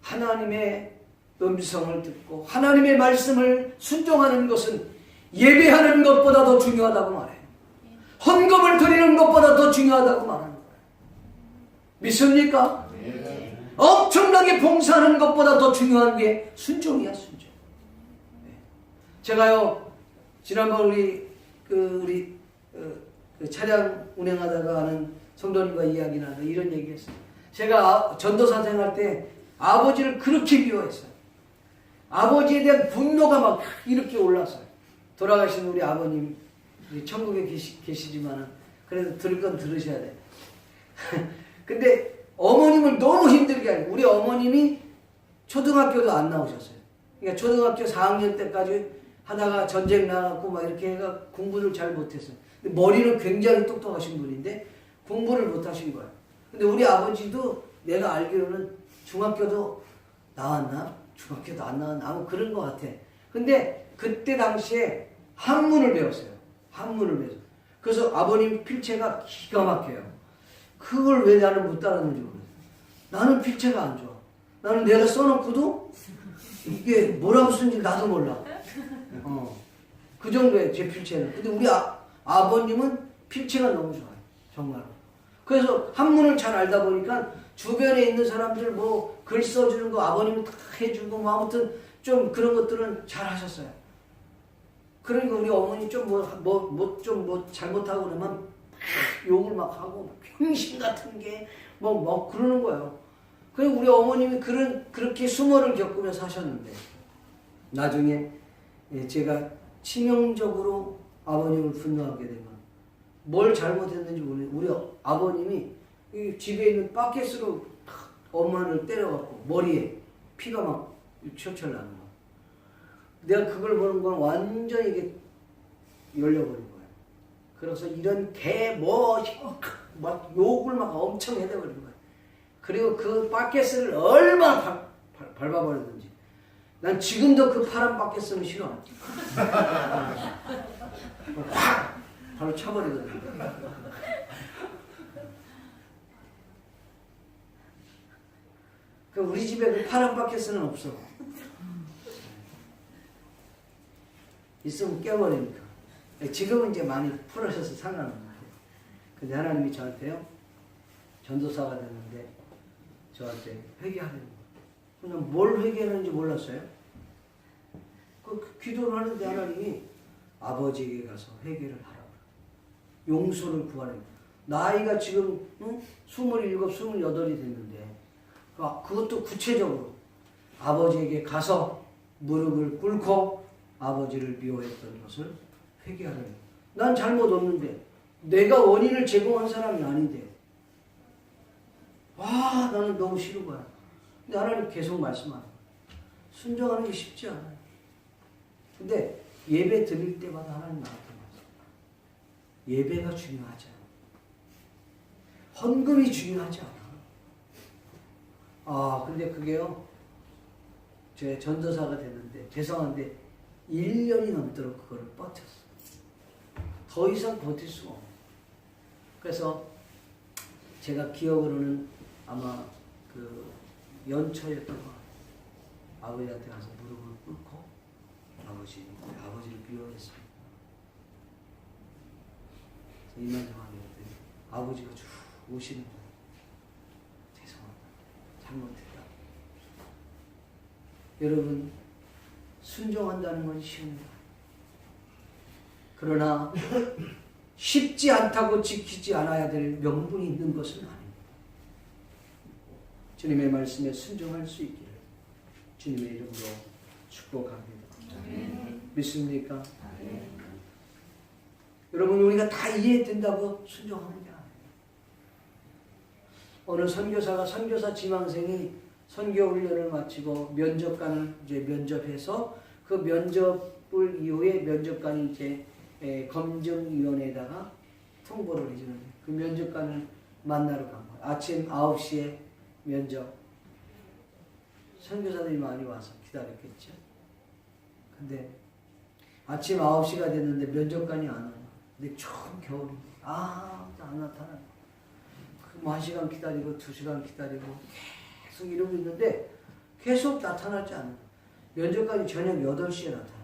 하나님의 음성을 듣고 하나님의 말씀을 순종하는 것은 예배하는 것보다 더 중요하다고 말해요. 헌금을 드리는 것보다 더 중요하다고 말하는 거예요. 믿습니까? 네. 엄청나게 봉사하는 것보다 더 중요한 게 순종이야, 순종. 제가요, 지난번 우리 차량 운행하다가 하는 성도님과 이야기 나누다 이런 얘기 했어요. 제가 전도사 생활 때 아버지를 그렇게 미워했어요. 아버지에 대한 분노가 막 이렇게 올라서요. 돌아가신 우리 아버님, 천국에 계시지만은, 그래도 들을 건 들으셔야 돼요. 근데 어머님을 너무 힘들게 하고, 우리 어머님이 초등학교도 안 나오셨어요. 그러니까 초등학교 4학년 때까지 하다가 전쟁 나갔고 막 이렇게 해가 공부를 잘 못했어요. 근데 머리는 굉장히 똑똑하신 분인데 공부를 못하신 거예요. 근데 우리 아버지도 내가 알기로는 중학교도 나왔나? 중학교도 안 나왔나? 아무 그런 것 같아. 근데 그때 당시에 한문을 배웠어요. 한문을 배웠어요. 그래서 아버님 필체가 기가 막혀요. 그걸 왜 나는 못 따랐는지 모르겠어요. 나는 필체가 안 좋아. 나는 내가 써놓고도 이게 뭐라고 쓰는지 나도 몰라. 그 정도예요, 제 필체는. 근데 우리 아버님은 필체가 너무 좋아요. 정말로. 그래서 한문을 잘 알다 보니까 주변에 있는 사람들 뭐 글 써주는 거 아버님은 다 해주고 뭐 아무튼 좀 그런 것들은 잘 하셨어요. 그러니까 우리 어머니 좀 뭐 잘못하고 그러면 막 욕을 막 하고 병신 같은 게 뭐 그러는 거예요. 그래서 우리 어머님이 그렇게 수모를 겪으면서 하셨는데 나중에 제가 치명적으로 아버님을 분노하게 되면 뭘 잘못했는지 모르겠어요. 우리 아버님이 집에 있는 바켓으로 엄마를 때려갖고 머리에 피가 막 철철 나는 거야. 내가 그걸 보는 건 완전히 이게 열려버린 거야. 그래서 이런 막 욕을 막 엄청 해대버린 거야. 그리고 그 바켓을 얼마나 밟아버렸는지. 난 지금도 그 파란 바켓은 싫어. 확! 바로 쳐버리거든. 우리 집에 그 파란 바켓은 없어. 있으면 깨버리니까. 지금은 이제 많이 풀어져서 상관없는 거예요. 근데 하나님이 저한테요, 전도사가 됐는데, 저한테 회개하라는 거예요. 그냥 뭘 회개하는지 몰랐어요. 기도를 하는데 하나님이 아버지에게 가서 회개를 하라고. 용서를 구하라고. 나이가 지금 27, 28이 됐는데, 그것도 구체적으로 아버지에게 가서 무릎을 꿇고 아버지를 미워했던 것을 회개하라는. 난 잘못 없는데 내가 원인을 제공한 사람이 아닌데 와, 나는 너무 싫은 거야. 근데 하나님 계속 말씀하는 순종하는 게 쉽지 않아요. 근데 예배 드릴 때마다 하나님 나한테 말씀. 예배가 중요하지 않아. 헌금이 중요하지 않아. 근데 그게요, 제 전도사가 됐는데, 죄송한데, 1년이 넘도록 그거를 버텼어. 더 이상 버틸 수가 없어. 그래서, 제가 기억으로는 아마 그 연초였던 것 같아요. 아버지한테 가서 무릎을 꿇고, 아버지를 비워냈습니다. 이만저만히 했더니, 아버지가 쭉 오시는 거예요. 잘못했다. 여러분, 순종한다는 건 쉬운 거예요. 그러나 쉽지 않다고 지키지 않아야 될 명분이 있는 것은 아닙니다. 주님의 말씀에 순종할 수 있기를 주님의 이름으로 축복합니다. 믿습니까? 여러분, 우리가 다 이해된다고 순종하는 게 아니에요. 어느 선교사가 선교사 지망생이 선교 훈련을 마치고 면접관을 이제 면접해서 그 면접을 이후에 면접관이 이제 검증위원회에다가 통보를 해주는데 그 면접관을 만나러 간 거예요. 아침 9시에 면접. 선교사들이 많이 와서 기다렸겠죠. 근데 아침 9시가 됐는데 면접관이 안 와요. 근데 추운 겨울인데 아무도 안 나타나요. 1시간 기다리고 2시간 기다리고 계속 이러고 있는데 계속 나타나지 않아요. 면접관이 저녁 8시에 나타납니다.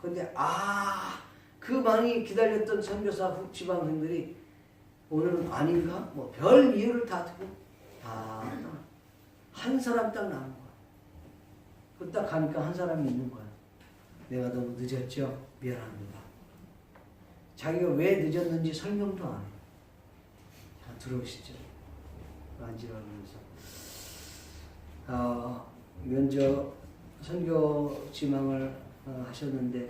근데 그 많이 기다렸던 선교사 지방생들이 오늘은 아닌가? 뭐 별 이유를 다 두고 한 사람 딱 나온 거야. 그 딱 가니까 한 사람이 있는 거야. 내가 너무 늦었죠? 미안합니다. 자기가 왜 늦었는지 설명도 안 해요. 들어오시죠. 앉으라면서 면접 선교 지망을 하셨는데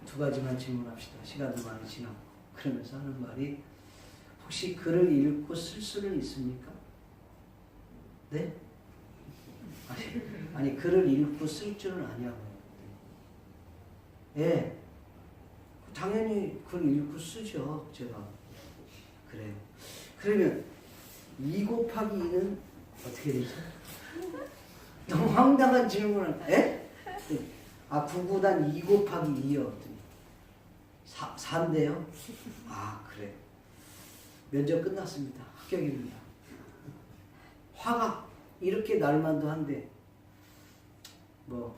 2가지만 질문합시다. 시간도 많이 지나고 그러면서 하는 말이 혹시 글을 읽고 쓸 수는 있습니까? 네? 아니 글을 읽고 쓸 줄은 아냐고요. 예, 당연히 글 읽고 쓰죠. 제가 그래요. 그러면 2 곱하기 2는 어떻게 되죠? 너무 황당한 질문을, 에? 9구단 2 곱하기 2요. 4인데요? 그래. 면접 끝났습니다. 합격입니다. 화가 이렇게 날만도 한데, 뭐,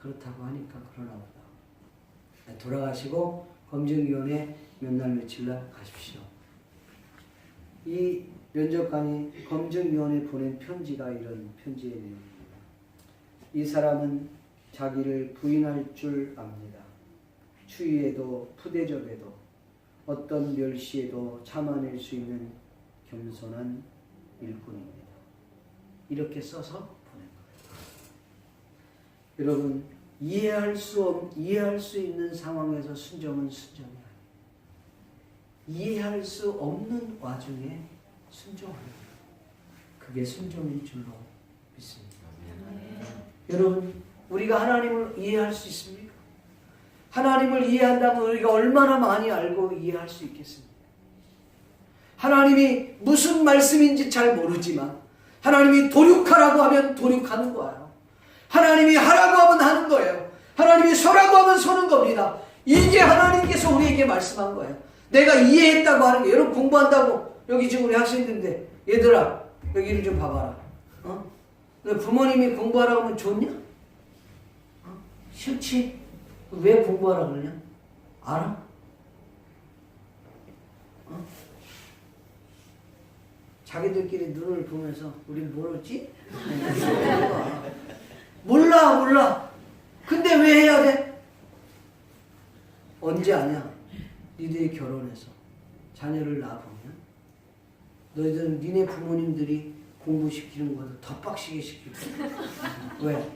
그렇다고 하니까 그러나 보다. 돌아가시고 검증위원회 몇 날 며칠 날 가십시오. 이 면접관이 검증위원회에 보낸 편지가 이런 편지의 내용입니다. 이 사람은 자기를 부인할 줄 압니다. 추위에도 푸대접에도 어떤 멸시에도 참아낼 수 있는 겸손한 일꾼입니다. 이렇게 써서 보낸 거예요. 여러분, 이해할 수 있는 상황에서 순종은 순종이 아니에요. 이해할 수 없는 와중에 순종하는 거예요. 그게 순종인 줄로 믿습니다. 여러분, 우리가 하나님을 이해할 수 있습니까? 하나님을 이해한다면 우리가 얼마나 많이 알고 이해할 수 있겠습니까? 하나님이 무슨 말씀인지 잘 모르지만 하나님이 도륙하라고 하면 도륙하는 거예요. 하나님이 하라고 하면 하는 거예요. 하나님이 서라고 하면 서는 겁니다. 이게 하나님께서 우리에게 말씀한 거예요. 내가 이해했다고 하는 게, 여러분 공부한다고 여기 지금 우리 학생인데 얘들아 여기를 좀 봐봐라. 너 부모님이 공부하라고 하면 좋냐? 싫지? 왜 공부하라고 그러냐? 알아? 자기들끼리 눈을 보면서 우린 모르지? 몰라. 근데 왜 해야 돼? 언제 아냐? 니들이 결혼해서 자녀를 낳아보면 너희들은 니네 부모님들이 공부시키는 것을 더 빡시게 시키고 왜?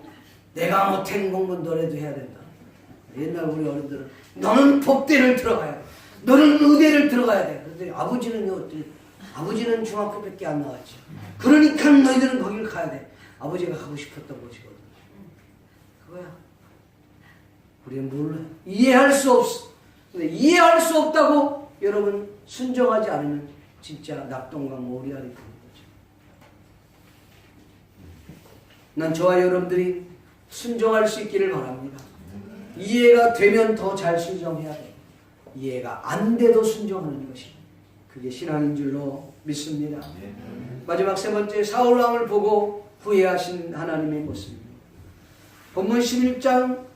내가 못한 공부는 너네도 해야 된다. 옛날 우리 어른들은 너는 법대를 들어가야 돼. 너는 의대를 들어가야 돼. 그런데 아버지는요, 아버지는 중학교밖에 안 나왔지. 그러니까 너희들은 거기를 가야 돼. 아버지가 가고 싶었던 곳이거든. 그거야. 우리는 몰라요. 이해할 수 없어. 근데 이해할 수 없다고 여러분 순종하지 않으면 진짜 낙동강 오리알이 되는 거죠. 난 저와 여러분들이 순종할 수 있기를 바랍니다. 이해가 되면 더 잘 순종해야 돼요. 이해가 안 돼도 순종하는 것이 그게 신앙인 줄로 믿습니다. 마지막 세 번째, 사울 왕을 보고 후회하신 하나님의 모습입니다. 본문 11장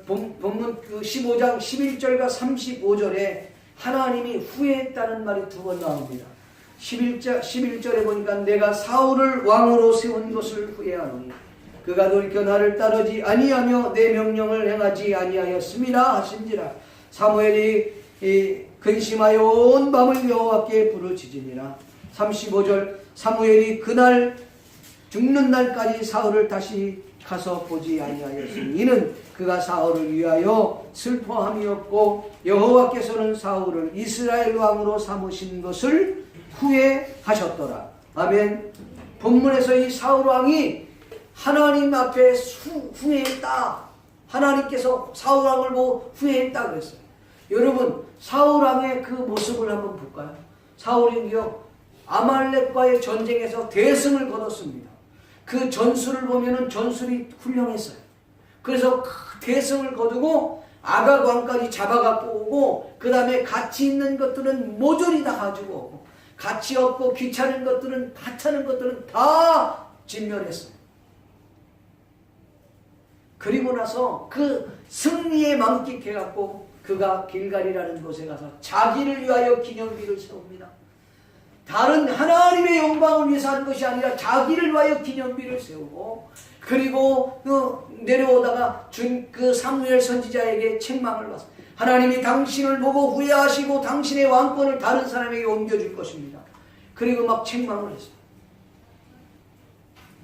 본문 그 15장 11절과 35절에 하나님이 후회했다는 말이 두 번 나옵니다. 11절에 보니까 내가 사울을 왕으로 세운 것을 후회하노니 그가 돌이켜 나를 따르지 아니하며 내 명령을 행하지 아니하였음이라 하신지라. 사무엘이 근심하여 온 밤을 여호와께 부르짖으니라. 35절 사무엘이 그날 죽는 날까지 사울을 다시 가서 보지 아니하였으니 이는 그가 사울을 위하여 슬퍼함이었고 여호와께서는 사울을 이스라엘 왕으로 삼으신 것을 후회하셨더라. 아멘. 본문에서 이 사울 왕이 하나님 앞에 후회했다. 하나님께서 사울 왕을 보고 후회했다 그랬어요. 여러분 사울 왕의 그 모습을 한번 볼까요? 사울이요 아말렉과의 전쟁에서 대승을 거뒀습니다. 그 전술을 보면은 전술이 훌륭했어요. 그래서 그 대승을 거두고 아각 왕까지 잡아갖고 오고 그 다음에 가치 있는 것들은 모조리 다 가지고 오고 가치 없고 귀찮은 것들은 하찮은 것들은 다 진멸했어요. 그리고 나서 그 승리에 만끽해갖고 그가 길갈이라는 곳에 가서 자기를 위하여 기념비를 세웁니다. 다른 하나님의 영광을 위해서 하는 것이 아니라 자기를 위하여 기념비를 세우고 그리고 내려오다가 그 사무엘 선지자에게 책망을 받습니다. 하나님이 당신을 보고 후회하시고 당신의 왕권을 다른 사람에게 옮겨줄 것입니다. 그리고 막 책망을 했습니다.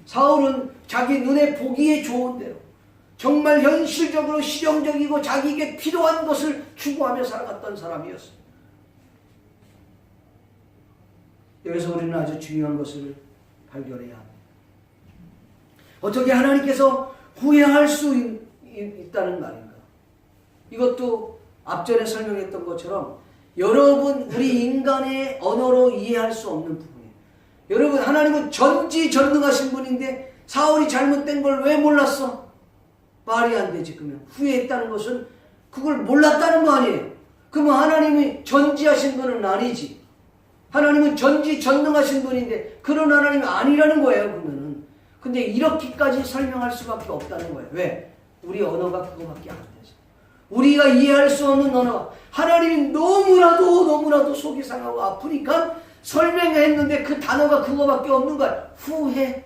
사울은 자기 눈에 보기에 좋은 대로 정말 현실적으로 실용적이고 자기에게 필요한 것을 추구하며 살아갔던 사람이었습니다. 여기서 우리는 아주 중요한 것을 발견해야 합니다. 어떻게 하나님께서 후회할 수 있다는 말인가? 이것도 앞전에 설명했던 것처럼 여러분 우리 인간의 언어로 이해할 수 없는 부분이에요. 여러분 하나님은 전지전능하신 분인데 사울이 잘못된 걸 왜 몰랐어? 말이 안 되지. 그러면 후회했다는 것은 그걸 몰랐다는 거 아니에요. 그러면 하나님이 전지하신 분은 아니지. 하나님은 전지전능하신 분인데 그런 하나님이 아니라는 거예요. 그러면은. 근데 이렇게까지 설명할 수밖에 없다는 거예요. 왜? 우리 언어가 그거밖에 안 돼서. 우리가 이해할 수 없는 언어가 하나님이 너무나도 속이 상하고 아프니까 설명했는데 그 단어가 그거밖에 없는 거야. 후회.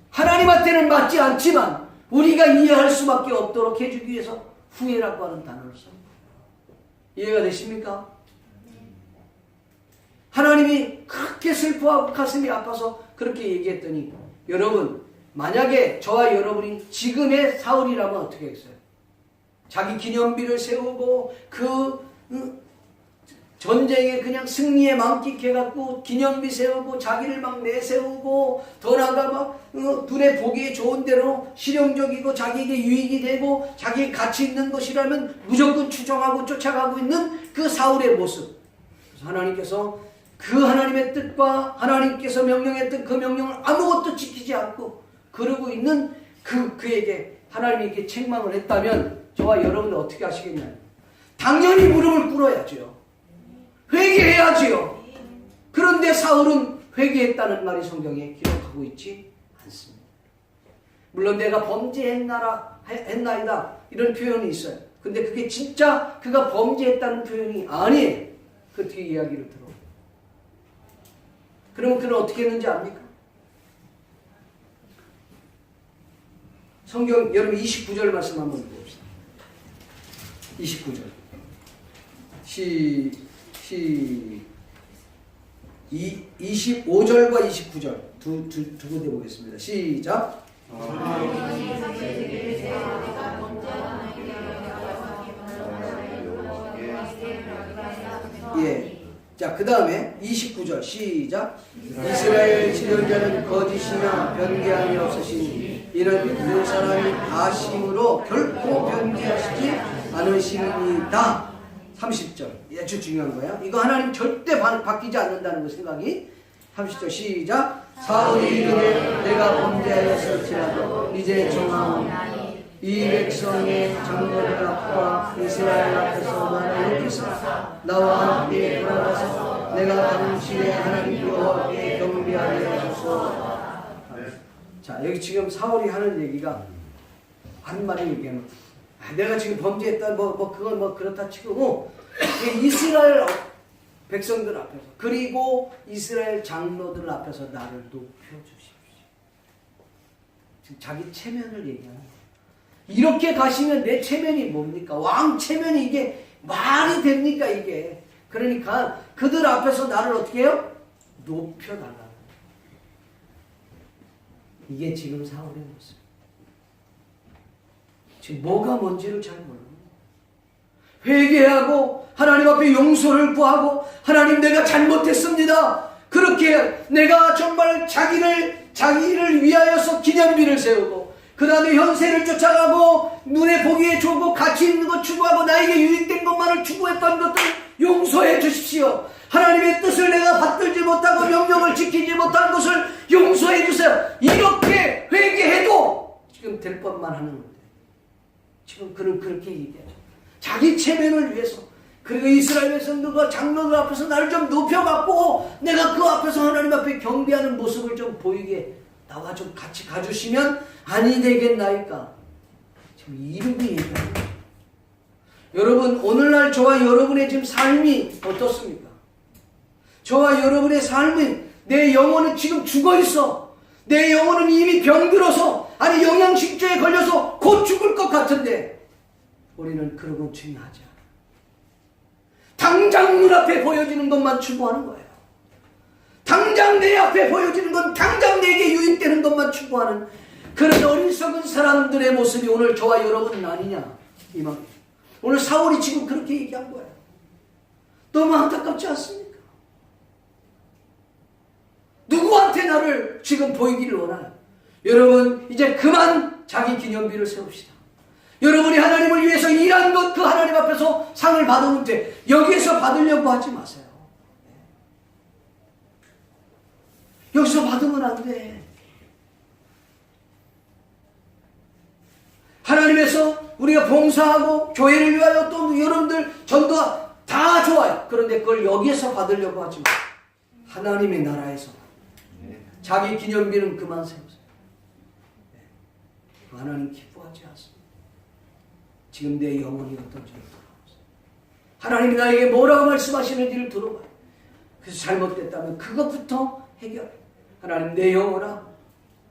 하나님한테는 맞지 않지만 우리가 이해할 수밖에 없도록 해주기 위해서 후회라고 하는 단어를 씁니다. 이해가 되십니까? 하나님이 그렇게 슬퍼하고 가슴이 아파서 그렇게 얘기했더니 여러분 만약에 저와 여러분이 지금의 사울이라면 어떻게 했어요? 자기 기념비를 세우고 그 전쟁에 그냥 승리에 만끽해갖고 기념비 세우고 자기를 막 내세우고 더 나아가 막 눈에 보기에 좋은 대로 실용적이고 자기에게 유익이 되고 자기의 가치 있는 것이라면 무조건 추종하고 쫓아가고 있는 그 사울의 모습. 그래서 하나님께서 그 하나님의 뜻과 하나님께서 명령했던 그 명령을 아무것도 지키지 않고 그러고 있는 그에게 하나님에게 책망을 했다면 저와 여러분들 어떻게 하시겠냐요? 당연히 무릎을 꿇어야죠. 회개해야지요. 그런데 사울은 회개했다는 말이 성경에 기록하고 있지 않습니다. 물론 내가 범죄했나이다 이런 표현이 있어요. 근데 그게 진짜 그가 범죄했다는 표현이 아니에요. 그 뒤에 이야기를 들어. 그러면 그는 어떻게 했는지 압니까? 성경 여러분 29절 말씀 한번 봅시다. 29절 25절과 29절 두 군데 보겠습니다. 시작. 예. 자, 그 다음에 29절 시작. 이스라엘 지도자는 거짓이나 변개함이 없으시니 이는 그 사람이 아심으로 결코 변개하시지 않으시니이다. 30절 아주 중요한 거예요. 이거 하나님 절대 바뀌지 않는다는 거 생각이. 30절 시작. 사울이 이르되 내가 범죄하였을지라도 이제 정하오니 이 백성의 장로들 앞과 이스라엘 앞에서 나를 높이사 나와 함께 돌아가서 내가 당신의 하나님 여호와께 경배하게 하소서. 자, 여기 지금 사울이 하는 얘기가 한 마디 얘기하면 내가 지금 범죄했다 그건 그렇다 치고 이스라엘 백성들 앞에서 그리고 이스라엘 장로들 앞에서 나를 높여주십시오. 지금 자기 체면을 얘기하는 거예요. 이렇게 가시면 내 체면이 뭡니까? 왕 체면이 이게 말이 됩니까 이게? 그러니까 그들 앞에서 나를 어떻게 해요? 높여달라는 거예요. 이게 지금 사울의 모습. 지금 뭐가 뭔지를 잘 모르고 회개하고 하나님 앞에 용서를 구하고 하나님 내가 잘못했습니다. 그렇게 내가 정말 자기를 위하여서 기념비를 세우고 그 다음에 현세를 쫓아가고 눈에 보기에 좋고 가치 있는 것 추구하고 나에게 유익된 것만을 추구했던 것들 용서해 주십시오. 하나님의 뜻을 내가 받들지 못하고 명령을 지키지 못한 것을 용서해 주세요. 이렇게 회개해도 지금 될 법만 하는 건데 지금 그는 그렇게 얘기하죠. 자기 체면을 위해서 그리고 이스라엘 백성들과 장로들 앞에서 나를 좀 높여갖고 내가 그 앞에서 하나님 앞에 경배하는 모습을 좀 보이게 나와 좀 같이 가주시면 아니 되겠나이까. 지금 이렇게 얘기합니다. 여러분 오늘날 저와 여러분의 지금 삶이 어떻습니까? 저와 여러분의 삶은 내 영혼은 지금 죽어있어. 내 영혼은 이미 병들어서 아니 영양실조에 걸려서 곧 죽을 것 같은데 우리는 그런 건 중요하지 않아. 당장 눈앞에 보여지는 것만 추구하는 거예요. 당장 내 앞에 보여지는 건 당장 내게 유익되는 것만 추구하는 그런 어리석은 사람들의 모습이 오늘 저와 여러분은 아니냐 이 말이에요. 오늘 사울이 지금 그렇게 얘기한 거예요. 너무 안타깝지 않습니까? 누구한테 나를 지금 보이기를 원하요? 여러분 이제 그만 자기 기념비를 세웁시다. 여러분이 하나님을 위해서 일한 것 그 하나님 앞에서 상을 받으면 돼. 여기에서 받으려고 하지 마세요. 여기서 받으면 안 돼. 하나님에서 우리가 봉사하고 교회를 위하여 또 여러분들 전도 다 좋아요. 그런데 그걸 여기에서 받으려고 하지 마. 하나님의 나라에서 자기 기념비는 그만 세우세요. 하나님 기뻐하지 않습니다. 지금 내 영혼이 어떤지를 돌아보세요. 하나님이 나에게 뭐라고 말씀하시는지를 들어봐요. 그래서 잘못됐다면 그것부터 해결해. 하나님 내 영혼아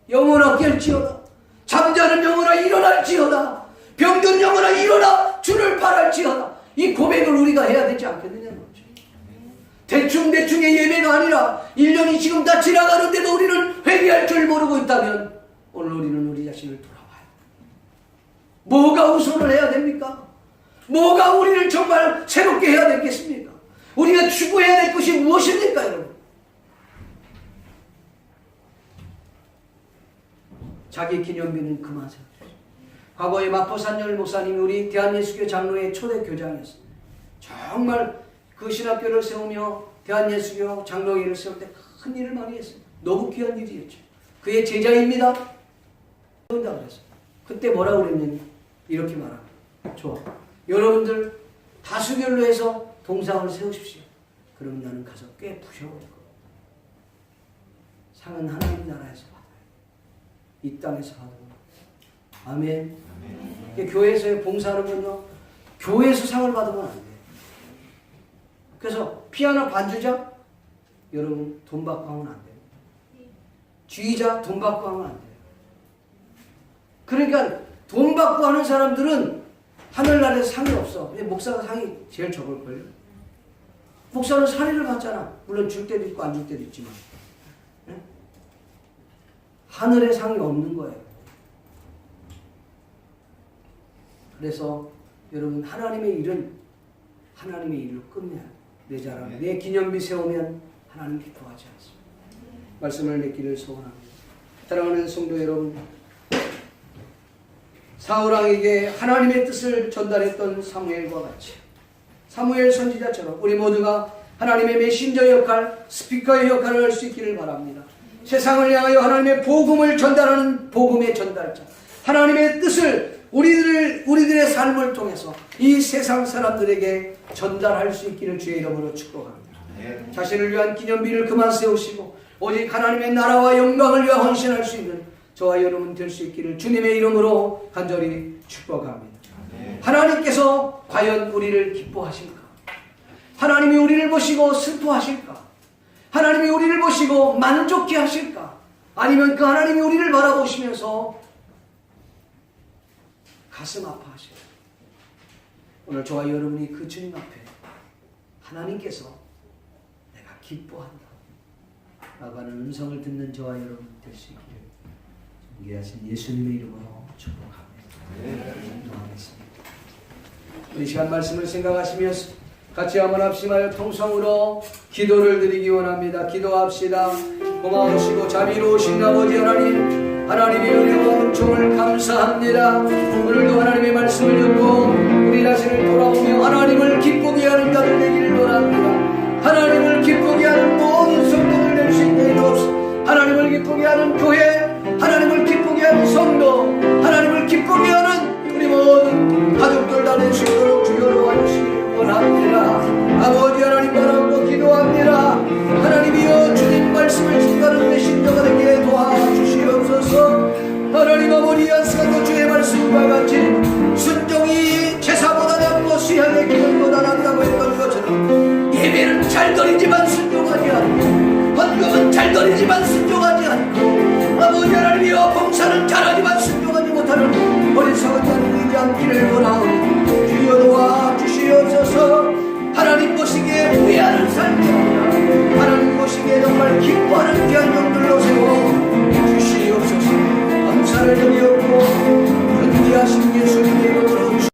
깰지어다. 잠자는 영혼아 일어날지어다. 병든 영혼아 일어나 주를 바랄지어다. 이 고백을 우리가 해야 되지 않겠느냐는 거죠. 대충의 예배가 아니라 1년이 지금 다 지나가는데도 우리는 회개할 줄 모르고 있다면 오늘 우리는 우리 자신을 돌아봐요. 뭐가 우선을 해야 됩니까? 뭐가 우리를 정말 새롭게 해야 되겠습니까? 우리가 추구해야 될 것이 무엇입니까 여러분? 자기 기념비는 그만 세워주십시오. 과거에 마포산열 목사님이 우리 대한예수교 장로의 초대 교장이었습니다. 정말 그 신학교를 세우며 대한예수교 장로회를 세울 때 큰 일을 많이 했습니다. 너무 귀한 일이었죠. 그의 제자입니다. 세운다고 그랬어요. 그때 뭐라고 그랬느냐? 이렇게 말합니다. 좋아. 여러분들 다수결로 해서 동상을 세우십시오. 그럼 나는 가서 꽤 부셔버릴 거예요. 상은 하나님 나라에서 이 땅에서 받는 거. 아멘. 교회에서의 봉사하는 건요. 교회에서 상을 받으면 안 돼요. 그래서 피아노 반주자 여러분 돈 받고 하면 안 돼요. 주의자 돈 받고 하면 안 돼요. 그러니까 돈 받고 하는 사람들은 하늘나라에서 상이 없어. 목사가 상이 제일 적을걸요. 목사는 사례를 받잖아. 물론 줄 때도 있고 안 줄 때도 있지만. 하늘에 상이 없는 거예요. 그래서 여러분 하나님의 일은 하나님의 일로 끝내야 돼요. 내 자랑, 내 기념비 세우면 하나님 기뻐하지 않습니다. 말씀을 맺기를 소원합니다. 사랑하는 성도 여러분, 사울왕에게 하나님의 뜻을 전달했던 사무엘과 같이 사무엘 선지자처럼 우리 모두가 하나님의 메신저 역할, 스피커의 역할을 할 수 있기를 바랍니다. 세상을 향하여 하나님의 복음을 전달하는 복음의 전달자, 하나님의 뜻을 우리들의 삶을 통해서 이 세상 사람들에게 전달할 수 있기를 주의 이름으로 축복합니다. 자신을 위한 기념비를 그만 세우시고 오직 하나님의 나라와 영광을 위하여 헌신할 수 있는 저와 여러분 될 수 있기를 주님의 이름으로 간절히 축복합니다. 하나님께서 과연 우리를 기뻐하실까? 하나님이 우리를 보시고 슬퍼하실까? 하나님이 우리를 보시고 만족해 하실까? 아니면 그 하나님이 우리를 바라보시면서 가슴 아파하실까? 오늘 저와 여러분이 그 주님 앞에 하나님께서 내가 기뻐한다 라고 하는 음성을 듣는 저와 여러분 될 수 있기를 존귀하신 예수님의 이름으로 축복합니다. 기도하겠습니다. 이 시간 말씀을 생각하시면서 같이 한번 합심하여 통성으로 기도를 드리기 원합니다. 기도합시다. 고마우시고 자비로우신 아버지 하나님, 하나님의 은혜와 은총을 감사합니다. 오늘도 하나님의 말씀을 듣고 우리 자신을 돌아오며 하나님을 기쁘게 하는 자들 되기를 원합니다. 하나님을 기쁘게 하는 모든 성도들 될 수 있게 해주옵소서. 하나님을 기쁘게 하는 교회, 하나님을 기쁘게 하는 성도, 하나님을 기쁘게 하는 우리 모든 가족들 다 될 수 있도록 주여로 와주시기를 원합니다. 아버지 하나님 바라보고 기도합니다. 하나님이여 주님 말씀을 증거하는 메신저가 되게 도와주시옵소서. 하나님 아버지 연수가 주의 말씀과 같이 순종이 제사보다 낫고 수양의 기름보다 낫다고 했던 것처럼 예배는 잘 드리지만 순종하지 않고 헌금은 잘 드리지만 순종하지 않고 아버지 하나님이여 봉사는 잘하지만 순종하지 못하는 어리석은 자는 되지 않기를 원하오니 주여 도와주시옵소서. 하나님 보시기에 후회하는 삶이 아니라 하나님 보시기에 정말 기뻐하는 귀한 종들로 세워 주시옵소서. 감사를 드리옵고 존귀하신 예수님